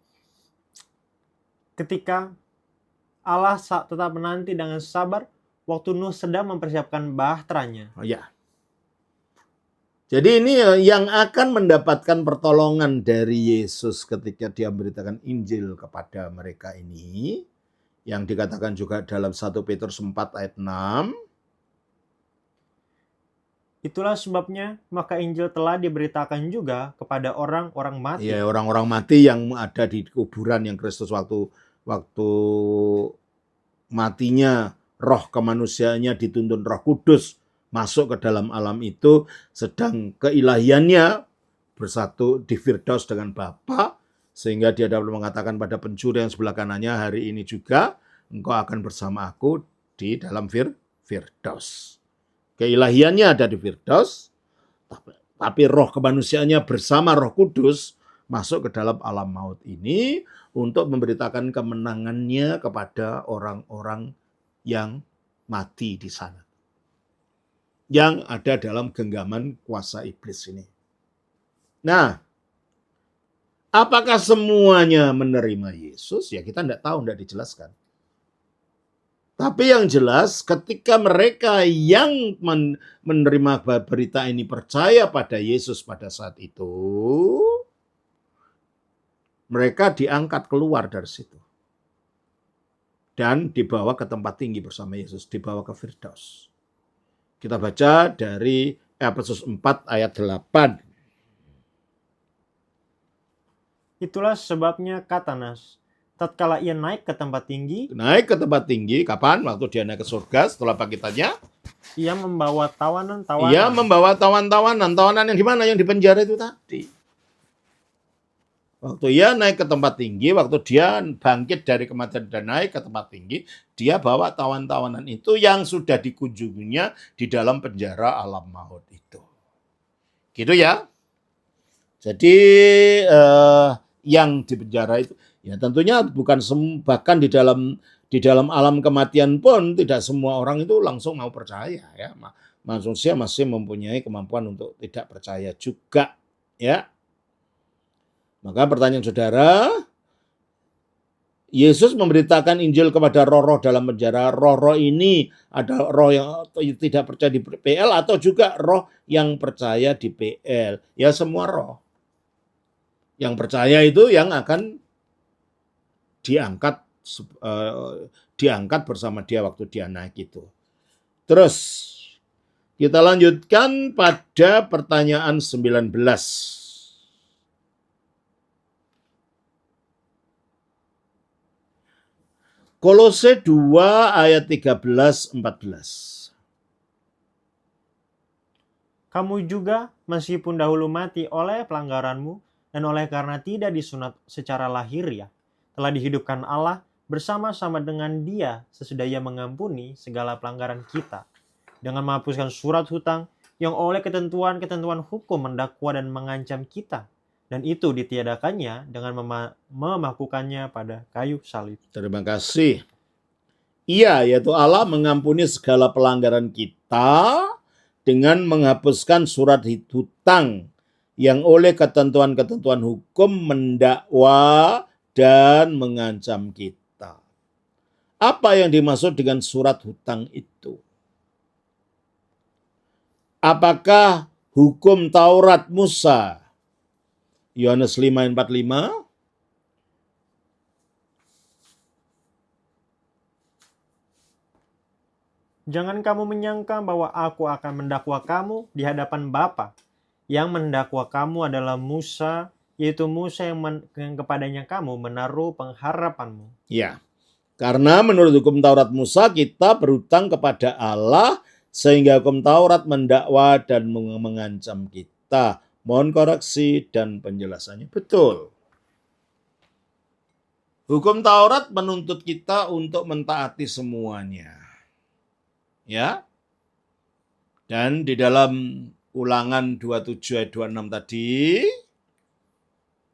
Ketika Allah tetap menanti dengan sabar waktu Nuh sedang mempersiapkan bahteranya. Oh ya. Jadi ini yang akan mendapatkan pertolongan dari Yesus ketika dia memberitakan Injil kepada mereka ini, yang dikatakan juga dalam 1 Petrus 4 ayat 6. Itulah sebabnya maka Injil telah diberitakan juga kepada orang-orang mati. Ya, orang-orang mati yang ada di kuburan yang Kristus waktu matinya, roh kemanusiaannya dituntun Roh Kudus masuk ke dalam alam itu, sedang keilahiannya bersatu di Firdaus dengan Bapa, sehingga dia dapat mengatakan pada pencuri yang sebelah kanannya, hari ini juga engkau akan bersama aku di dalam Firdaus. Keilahiannya ada di Firdaus, tapi roh kemanusiaannya bersama Roh Kudus masuk ke dalam alam maut ini untuk memberitakan kemenangannya kepada orang-orang yang mati di sana, yang ada dalam genggaman kuasa iblis ini. Nah, apakah semuanya menerima Yesus? Ya kita tidak tahu, tidak dijelaskan. Tapi yang jelas ketika mereka yang menerima berita ini percaya pada Yesus pada saat itu, mereka diangkat keluar dari situ. Dan dibawa ke tempat tinggi bersama Yesus, dibawa ke Firdaus. Kita baca dari Efesus 4 ayat 8. Itulah sebabnya kata Nas, tatkala ia naik ke tempat tinggi, Kapan? Waktu dia naik ke surga setelah bangkitannya. ia membawa tawanan-tawanan. Ia membawa tawanan yang di mana? Yang di penjara itu tadi. Waktu ia naik ke tempat tinggi, waktu dia bangkit dari kematian dan naik ke tempat tinggi, dia bawa tawanan itu yang sudah dikunjunginya di dalam penjara alam maut itu. Gitu ya. Jadi yang di penjara itu, ya tentunya bukan bahkan di dalam alam kematian pun tidak semua orang itu langsung mau percaya ya. Manusia masih mempunyai kemampuan untuk tidak percaya juga ya. Maka pertanyaan saudara, Yesus memberitakan Injil kepada roh-roh dalam penjara. Roh-roh ini ada roh yang tidak percaya di PL atau juga roh yang percaya di PL. Ya semua roh. Yang percaya itu yang akan diangkat bersama dia waktu dia naik itu. Terus kita lanjutkan pada pertanyaan 19. Kolose 2 ayat 13-14. Kamu juga meskipun dahulu mati oleh pelanggaranmu dan oleh karena tidak disunat secara lahiriah, telah dihidupkan Allah bersama-sama dengan Dia sesudah Ia mengampuni segala pelanggaran kita, dengan menghapuskan surat hutang yang oleh ketentuan-ketentuan hukum mendakwa dan mengancam kita, dan itu ditiadakannya dengan memakukannya pada kayu salib. Terima kasih. Iya, yaitu Allah mengampuni segala pelanggaran kita dengan menghapuskan surat hutang yang oleh ketentuan-ketentuan hukum mendakwa dan mengancam kita. Apa yang dimaksud dengan surat hutang itu? Apakah hukum Taurat Musa? Yohanes 5:45. Jangan kamu menyangka bahwa aku akan mendakwa kamu di hadapan Bapa. Yang mendakwa kamu adalah Musa, yaitu Musa yang kepadanya kamu menaruh pengharapanmu. Ya, karena menurut hukum Taurat Musa kita berhutang kepada Allah sehingga hukum Taurat mendakwa dan mengancam kita. Mohon koreksi dan penjelasannya betul. Hukum Taurat menuntut kita untuk mentaati semuanya. Ya. Dan di dalam Ulangan 27 ayat 26 tadi,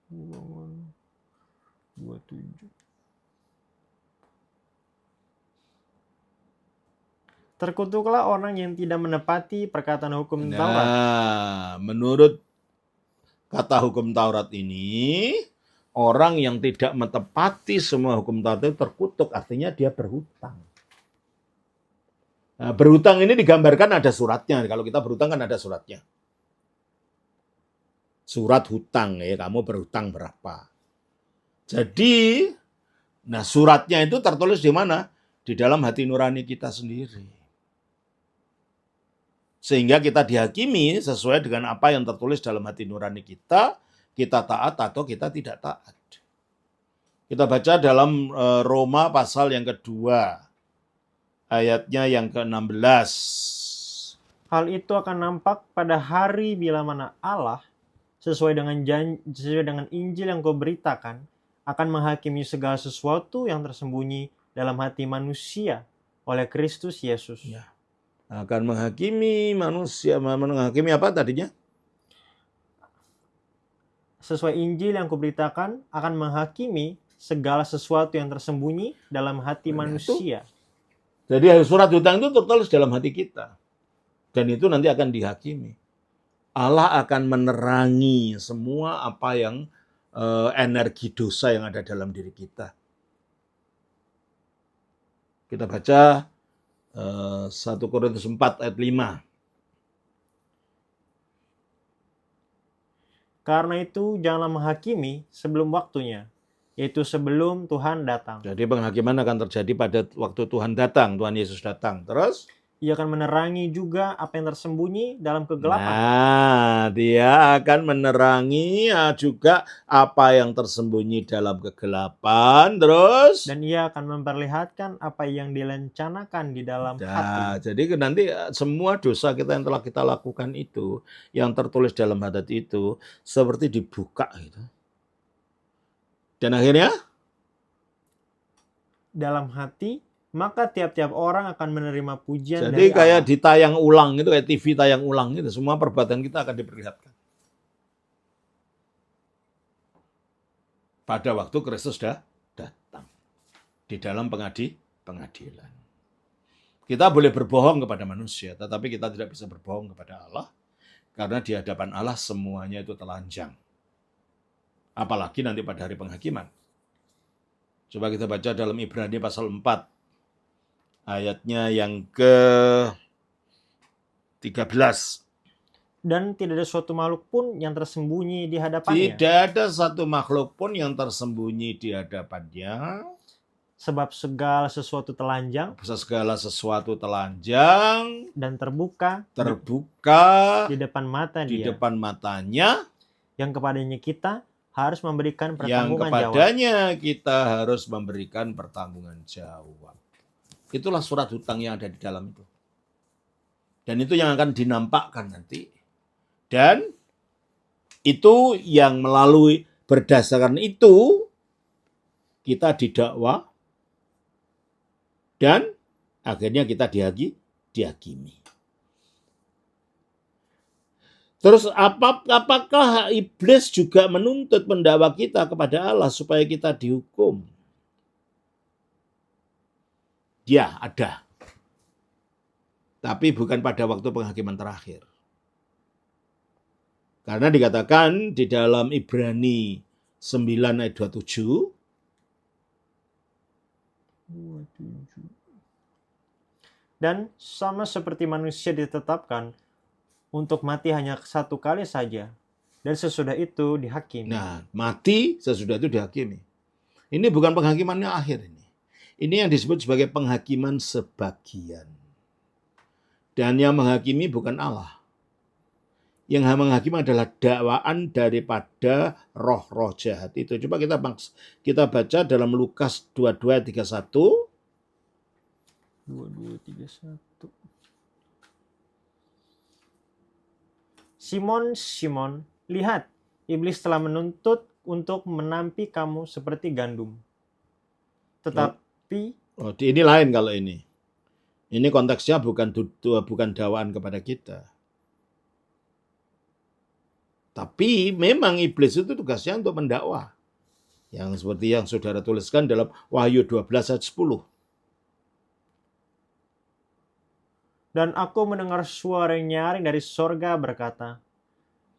27. Terkutuklah orang yang tidak menepati perkataan hukum Taurat. Nah, menurut kata hukum Taurat ini, orang yang tidak menepati semua hukum Taurat itu terkutuk, artinya dia berhutang. Nah, berhutang ini digambarkan ada suratnya. Kalau kita berhutang kan ada suratnya. Surat hutang ya, kamu berhutang berapa. Jadi, nah suratnya itu tertulis di mana? Di dalam hati nurani kita sendiri. Sehingga kita dihakimi sesuai dengan apa yang tertulis dalam hati nurani kita taat atau kita tidak taat. Kita baca dalam Roma pasal yang kedua, ayatnya yang ke-16. Hal itu akan nampak pada hari bila mana Allah, sesuai dengan Injil yang kau beritakan, akan menghakimi segala sesuatu yang tersembunyi dalam hati manusia oleh Kristus Yesus. Ya. Akan menghakimi manusia, menghakimi apa tadinya? Sesuai Injil yang kuberitakan akan menghakimi segala sesuatu yang tersembunyi dalam hati manusia. Jadi surat hutang itu tertulis dalam hati kita. Dan itu nanti akan dihakimi. Allah akan menerangi semua apa yang energi dosa yang ada dalam diri kita. Kita baca 1 Korintus 4 ayat 5. Karena itu janganlah menghakimi sebelum waktunya, yaitu sebelum Tuhan datang. Jadi penghakiman akan terjadi pada waktu Tuhan datang, Tuhan Yesus datang. Terus? Ia akan menerangi juga apa yang tersembunyi dalam kegelapan. Nah, dia akan menerangi juga apa yang tersembunyi dalam kegelapan. Terus? Dan ia akan memperlihatkan apa yang direncanakan di dalam hati. Jadi nanti semua dosa kita yang telah kita lakukan itu, yang tertulis dalam hati itu, seperti dibuka gitu. Dan akhirnya? Dalam hati, maka tiap-tiap orang akan menerima pujian Jadi dari kayak Allah. ditayang ulang itu, kayak TV tayang ulang itu, semua perbuatan kita akan diperlihatkan. Pada waktu Kristus sudah datang di dalam pengadilan. Kita boleh berbohong kepada manusia, tetapi kita tidak bisa berbohong kepada Allah, karena di hadapan Allah semuanya itu telanjang. Apalagi nanti pada hari penghakiman. Coba kita baca dalam Ibrani pasal 4. Ayatnya yang ke-13. Dan tidak ada suatu makhluk pun yang tersembunyi di hadapannya. Tidak ada satu makhluk pun yang tersembunyi di hadapannya. Sebab segala sesuatu telanjang. Segala sesuatu telanjang. Dan terbuka. Di depan mata di dia. depan matanya. Yang kepadanya kita harus memberikan pertanggungan Yang kepadanya kita harus memberikan pertanggungan jawab. Itulah surat hutang yang ada di dalam itu. Dan itu yang akan dinampakkan nanti. Dan itu yang melalui berdasarkan itu kita didakwa dan akhirnya kita dihakimi. Terus apakah iblis juga menuntut pendakwa kita kepada Allah supaya kita dihukum? Ya, ada. Tapi bukan pada waktu penghakiman terakhir. Karena dikatakan di dalam Ibrani 9 ayat 27. Dan sama seperti manusia ditetapkan untuk mati hanya satu kali saja. Dan sesudah itu dihakimi. Nah, mati sesudah itu dihakimi. Ini bukan penghakimannya akhir ini. Ini yang disebut sebagai penghakiman sebagian. Dan yang menghakimi bukan Allah. Yang menghakimi adalah dakwaan daripada roh-roh jahat itu. Coba kita baca dalam Lukas 22 ayat 31. 22:31. Simon, Simon, lihat, iblis telah menuntut untuk menampi kamu seperti gandum. Tetapi ini lain kalau ini. Ini konteksnya bukan dakwaan kepada kita. Tapi memang iblis itu tugasnya untuk mendakwa. Yang seperti yang saudara tuliskan dalam Wahyu 12 ayat 10. Dan aku mendengar suara yang nyaring dari sorga berkata,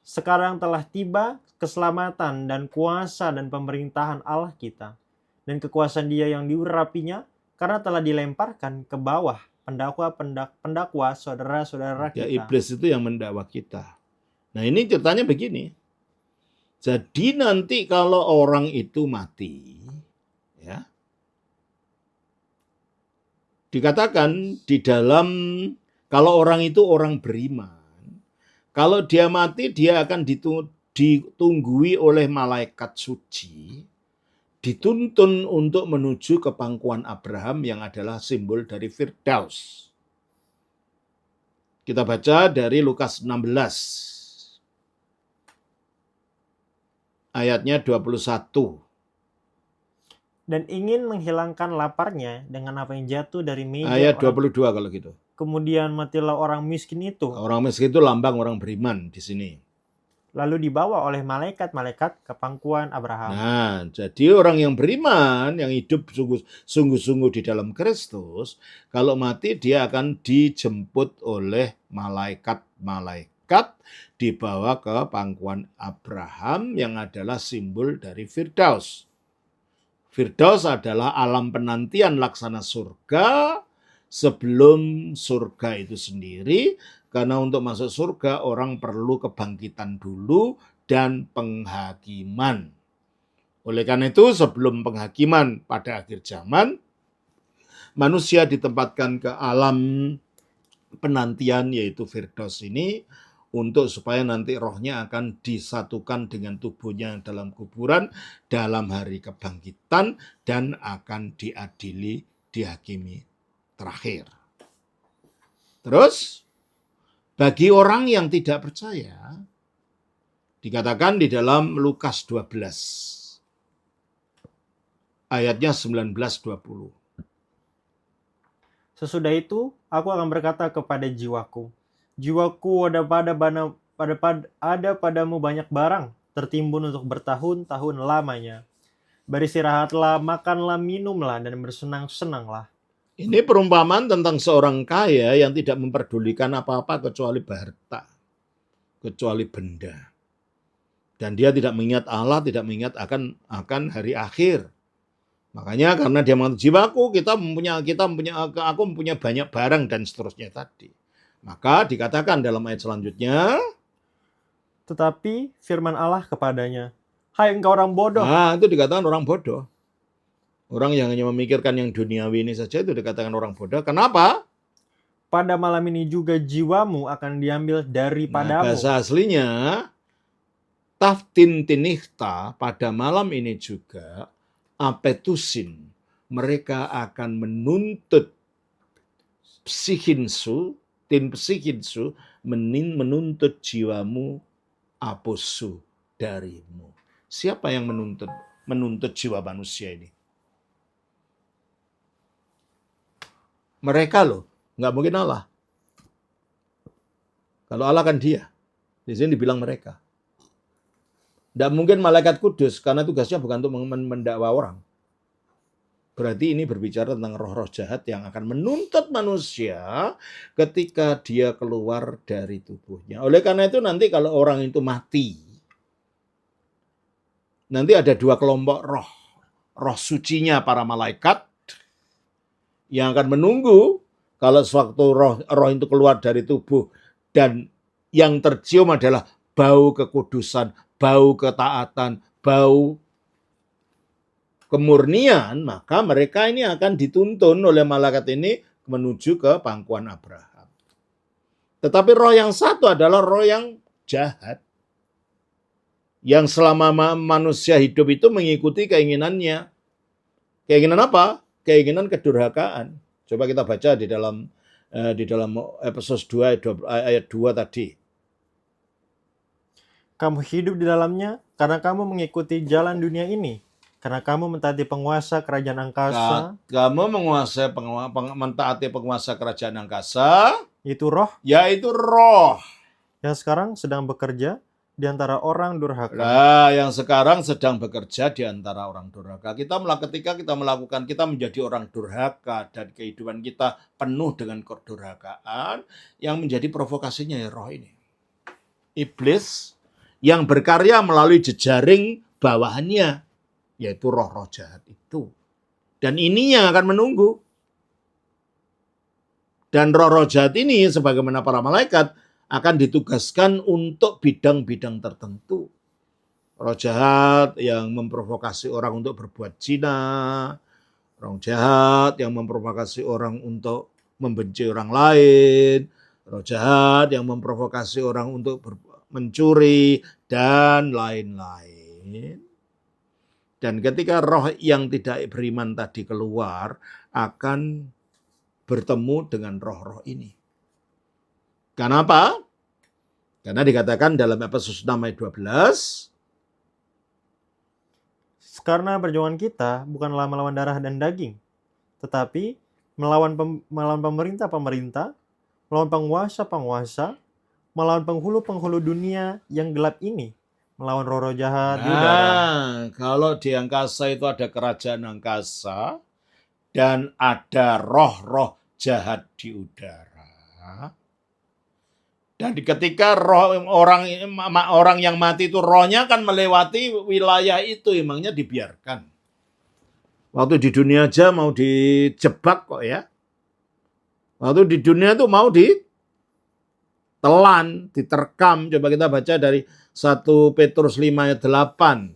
sekarang telah tiba keselamatan dan kuasa dan pemerintahan Allah kita, dan kekuasaan dia yang diurapinya, karena telah dilemparkan ke bawah pendakwa saudara-saudara Ya, kita. iblis itu yang mendakwa kita. Nah, ini ceritanya begini. Jadi nanti kalau orang itu mati, ya, dikatakan di dalam, kalau orang itu orang beriman, kalau dia mati dia akan ditunggui oleh malaikat suci, dituntun untuk menuju ke pangkuan Abraham yang adalah simbol dari Firdaus. Kita baca dari Lukas 16. Ayatnya 21. Dan ingin menghilangkan laparnya dengan apa yang jatuh dari meja Ayat orang. 22 kalau gitu. Kemudian matilah orang miskin itu, Orang miskin itu lambang orang beriman di sini. lalu dibawa oleh malaikat-malaikat ke pangkuan Abraham. Nah, jadi orang yang beriman, yang hidup sungguh-sungguh di dalam Kristus, kalau mati dia akan dijemput oleh malaikat-malaikat, dibawa ke pangkuan Abraham yang adalah simbol dari Firdaus. Firdaus adalah alam penantian laksana surga sebelum surga itu sendiri, karena untuk masuk surga orang perlu kebangkitan dulu dan penghakiman. Oleh karena itu sebelum penghakiman pada akhir zaman, manusia ditempatkan ke alam penantian yaitu Firdaus ini, untuk supaya nanti rohnya akan disatukan dengan tubuhnya dalam kuburan dalam hari kebangkitan dan akan diadili, dihakimi terakhir. Terus bagi orang yang tidak percaya, dikatakan di dalam Lukas 12 ayatnya 19-20. Sesudah itu, aku akan berkata kepada jiwaku, jiwaku ada padamu banyak barang, tertimbun untuk bertahun-tahun lamanya. Beristirahatlah, makanlah, minumlah, dan bersenang-senanglah. Ini perumpamaan tentang seorang kaya yang tidak memperdulikan apa-apa kecuali harta, kecuali benda. Dan dia tidak mengingat Allah, tidak mengingat akan hari akhir. Makanya karena dia mengatakan jiwaku, aku mempunyai banyak barang dan seterusnya tadi. Maka dikatakan dalam ayat selanjutnya, Tetapi firman Allah kepadanya, hai engkau orang bodoh. Nah, itu dikatakan orang bodoh. Orang yang hanya memikirkan yang duniawi ini saja itu dikatakan orang bodoh. Kenapa? Pada malam ini juga jiwamu akan diambil daripadamu. Bahasa aslinya, taftin tinihta, pada malam ini juga, apetusin, mereka akan menuntut psikinsu, menuntut jiwamu aposu darimu. Siapa yang menuntut jiwa manusia ini? Mereka loh, nggak mungkin Allah. Kalau Allah kan dia. Di sini dibilang mereka. Nggak mungkin malaikat kudus, karena tugasnya bukan untuk mendakwa orang. Berarti ini berbicara tentang roh-roh jahat yang akan menuntut manusia ketika dia keluar dari tubuhnya. Oleh karena itu nanti kalau orang itu mati, nanti ada dua kelompok roh. Roh sucinya para malaikat yang akan menunggu kalau sewaktu roh itu keluar dari tubuh dan yang tercium adalah bau kekudusan, bau ketaatan, bau kemurnian, maka mereka ini akan dituntun oleh malaikat ini menuju ke pangkuan Abraham. Tetapi roh yang satu adalah roh yang jahat. Yang selama manusia hidup itu mengikuti keinginannya. Keinginan apa? Keinginan kedurhakaan. Coba kita baca di dalam episode 2 ayat 2 tadi. Kamu hidup di dalamnya karena kamu mengikuti jalan dunia ini. Karena kamu mentaati penguasa kerajaan angkasa. Kamu mentaati penguasa kerajaan angkasa. Yaitu roh. Yaitu roh. Yang sekarang sedang bekerja di antara orang durhaka. Nah, yang sekarang sedang bekerja di antara orang durhaka. Ketika kita menjadi orang durhaka dan kehidupan kita penuh dengan kedurhakaan, yang menjadi provokasinya ya roh ini. Iblis yang berkarya melalui jejaring bawahannya, yaitu roh-roh jahat itu. Dan ini yang akan menunggu. Dan roh-roh jahat ini sebagaimana para malaikat akan ditugaskan untuk bidang-bidang tertentu. Roh jahat yang memprovokasi orang untuk berbuat zina, roh jahat yang memprovokasi orang untuk membenci orang lain, roh jahat yang memprovokasi orang untuk mencuri, dan lain-lain. Dan ketika roh yang tidak beriman tadi keluar, akan bertemu dengan roh-roh ini. Kenapa? Karena dikatakan dalam Efesus 6 ayat 12, Karena perjuangan kita bukanlah melawan darah dan daging, tetapi melawan pemerintah-pemerintah, melawan penguasa-penguasa, melawan penghulu-penghulu dunia yang gelap ini, melawan roh-roh jahat di udara. Kalau di angkasa itu ada kerajaan angkasa dan ada roh-roh jahat di udara. Dan ketika roh orang yang mati itu rohnya kan melewati wilayah itu, emangnya dibiarkan. Waktu di dunia aja mau dijebak kok ya. Waktu di dunia itu mau ditelan, diterkam. Coba kita baca dari 1 Petrus 5 ayat 8.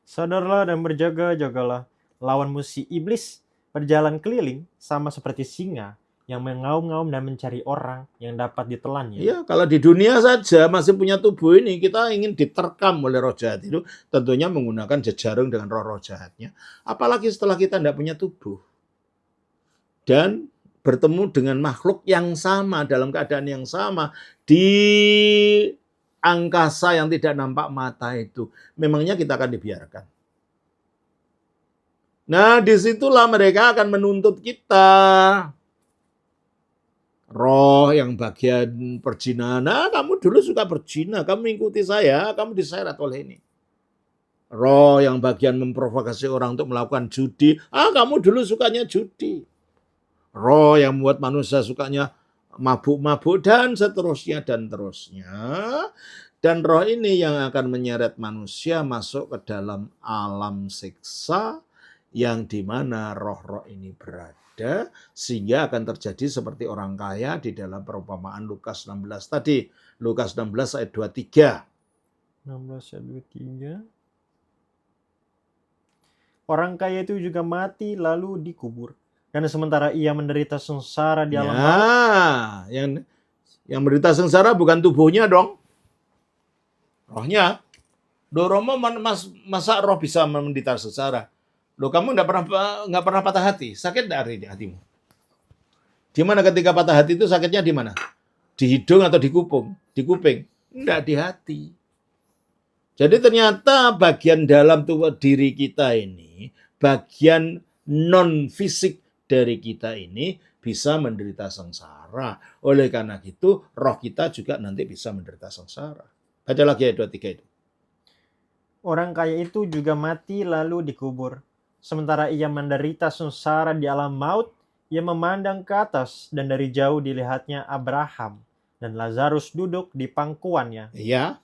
Sadarlah dan berjaga-jagalah, lawan musuh iblis berjalan keliling sama seperti singa yang mengaum-ngaum dan mencari orang yang dapat ditelannya. Iya, kalau di dunia saja masih punya tubuh ini, kita ingin diterkam oleh roh jahat itu, tentunya menggunakan jejaring dengan roh-roh jahatnya. Apalagi setelah kita tidak punya tubuh. Dan bertemu dengan makhluk yang sama, dalam keadaan yang sama, di angkasa yang tidak nampak mata itu. Memangnya kita akan dibiarkan. Nah, disitulah mereka akan menuntut kita. Roh yang bagian perzinahan, nah kamu dulu suka berzina, kamu mengikuti saya, kamu diseret oleh ini. Roh yang bagian memprovokasi orang untuk melakukan judi, kamu dulu sukanya judi. Roh yang membuat manusia sukanya mabuk-mabuk, dan seterusnya dan terusnya. Dan roh ini yang akan menyeret manusia masuk ke dalam alam siksa, yang dimana roh-roh ini berada, sehingga akan terjadi seperti orang kaya di dalam perumpamaan Lukas 16 tadi. Lukas 16 ayat 23. 16 ayat 23. Orang kaya itu juga mati lalu dikubur. Karena sementara ia menderita sengsara di alam maut. Yang menderita sengsara bukan tubuhnya dong. Rohnya. Romo masa roh bisa menderita sengsara? Loh, kamu nggak pernah patah hati? Sakit nggak hatimu? Di mana ketika patah hati itu sakitnya di mana? Di hidung atau di kuping? Di kuping? Enggak, di hati. Jadi ternyata bagian dalam tubuh diri kita ini, bagian non fisik dari kita ini bisa menderita sengsara. Oleh karena itu, roh kita juga nanti bisa menderita sengsara. Baca lagi ayat 23 itu. Orang kaya itu juga mati lalu dikubur. Sementara ia menderita sengsara di alam maut, ia memandang ke atas dan dari jauh dilihatnya Abraham dan Lazarus duduk di pangkuannya. Iya.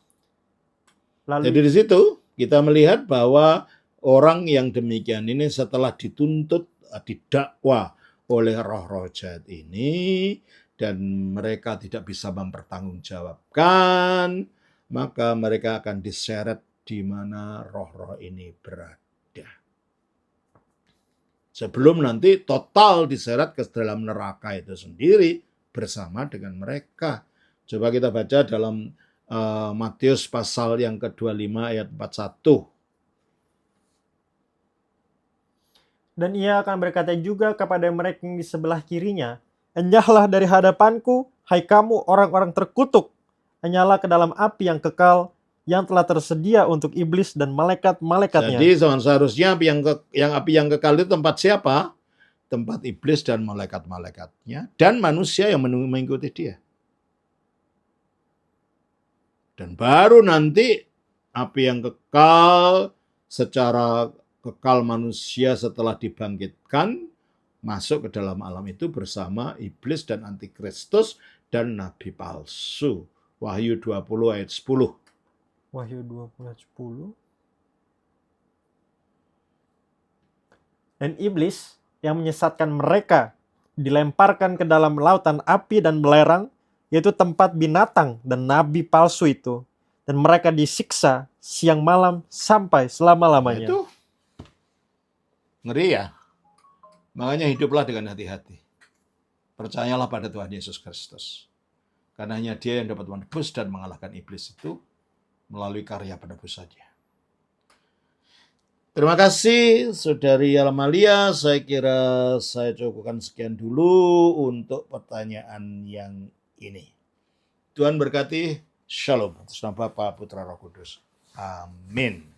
Lalu Jadi di situ kita melihat bahwa orang yang demikian ini setelah dituntut, didakwa oleh roh-roh jahat ini, dan mereka tidak bisa mempertanggungjawabkan, maka mereka akan diseret di mana roh-roh ini berada. Sebelum nanti total diseret ke dalam neraka itu sendiri bersama dengan mereka. Coba kita baca dalam Matius pasal yang ke-25 ayat 41. dan ia akan berkata juga kepada mereka yang di sebelah kirinya, "Enyahlah dari hadapanku, hai kamu orang-orang terkutuk, enyahlah ke dalam api yang kekal, yang telah tersedia untuk iblis dan malaikat-malaikatnya." Jadi seharusnya api yang kekal itu tempat siapa? Tempat iblis dan malaikat-malaikatnya, dan manusia yang mengikuti dia. Dan baru nanti api yang kekal, secara kekal manusia setelah dibangkitkan, masuk ke dalam alam itu bersama iblis dan antikristus dan nabi palsu. Wahyu 20 ayat 10. Wahyu 20 ayat 10. Dan iblis yang menyesatkan mereka dilemparkan ke dalam lautan api dan belerang, yaitu tempat binatang dan nabi palsu itu. Dan mereka disiksa siang malam sampai selama-lamanya. Itu ngeri ya. Makanya hiduplah dengan hati-hati. Percayalah pada Tuhan Yesus Kristus. Karena hanya Dia yang dapat menebus dan mengalahkan iblis itu melalui karya penebusannya. Terima kasih Saudari Almalia. Saya kira saya cukupkan sekian dulu untuk pertanyaan yang ini. Tuhan berkati. Shalom. Atas nama Bapa, Putra, Roh Kudus. Amin.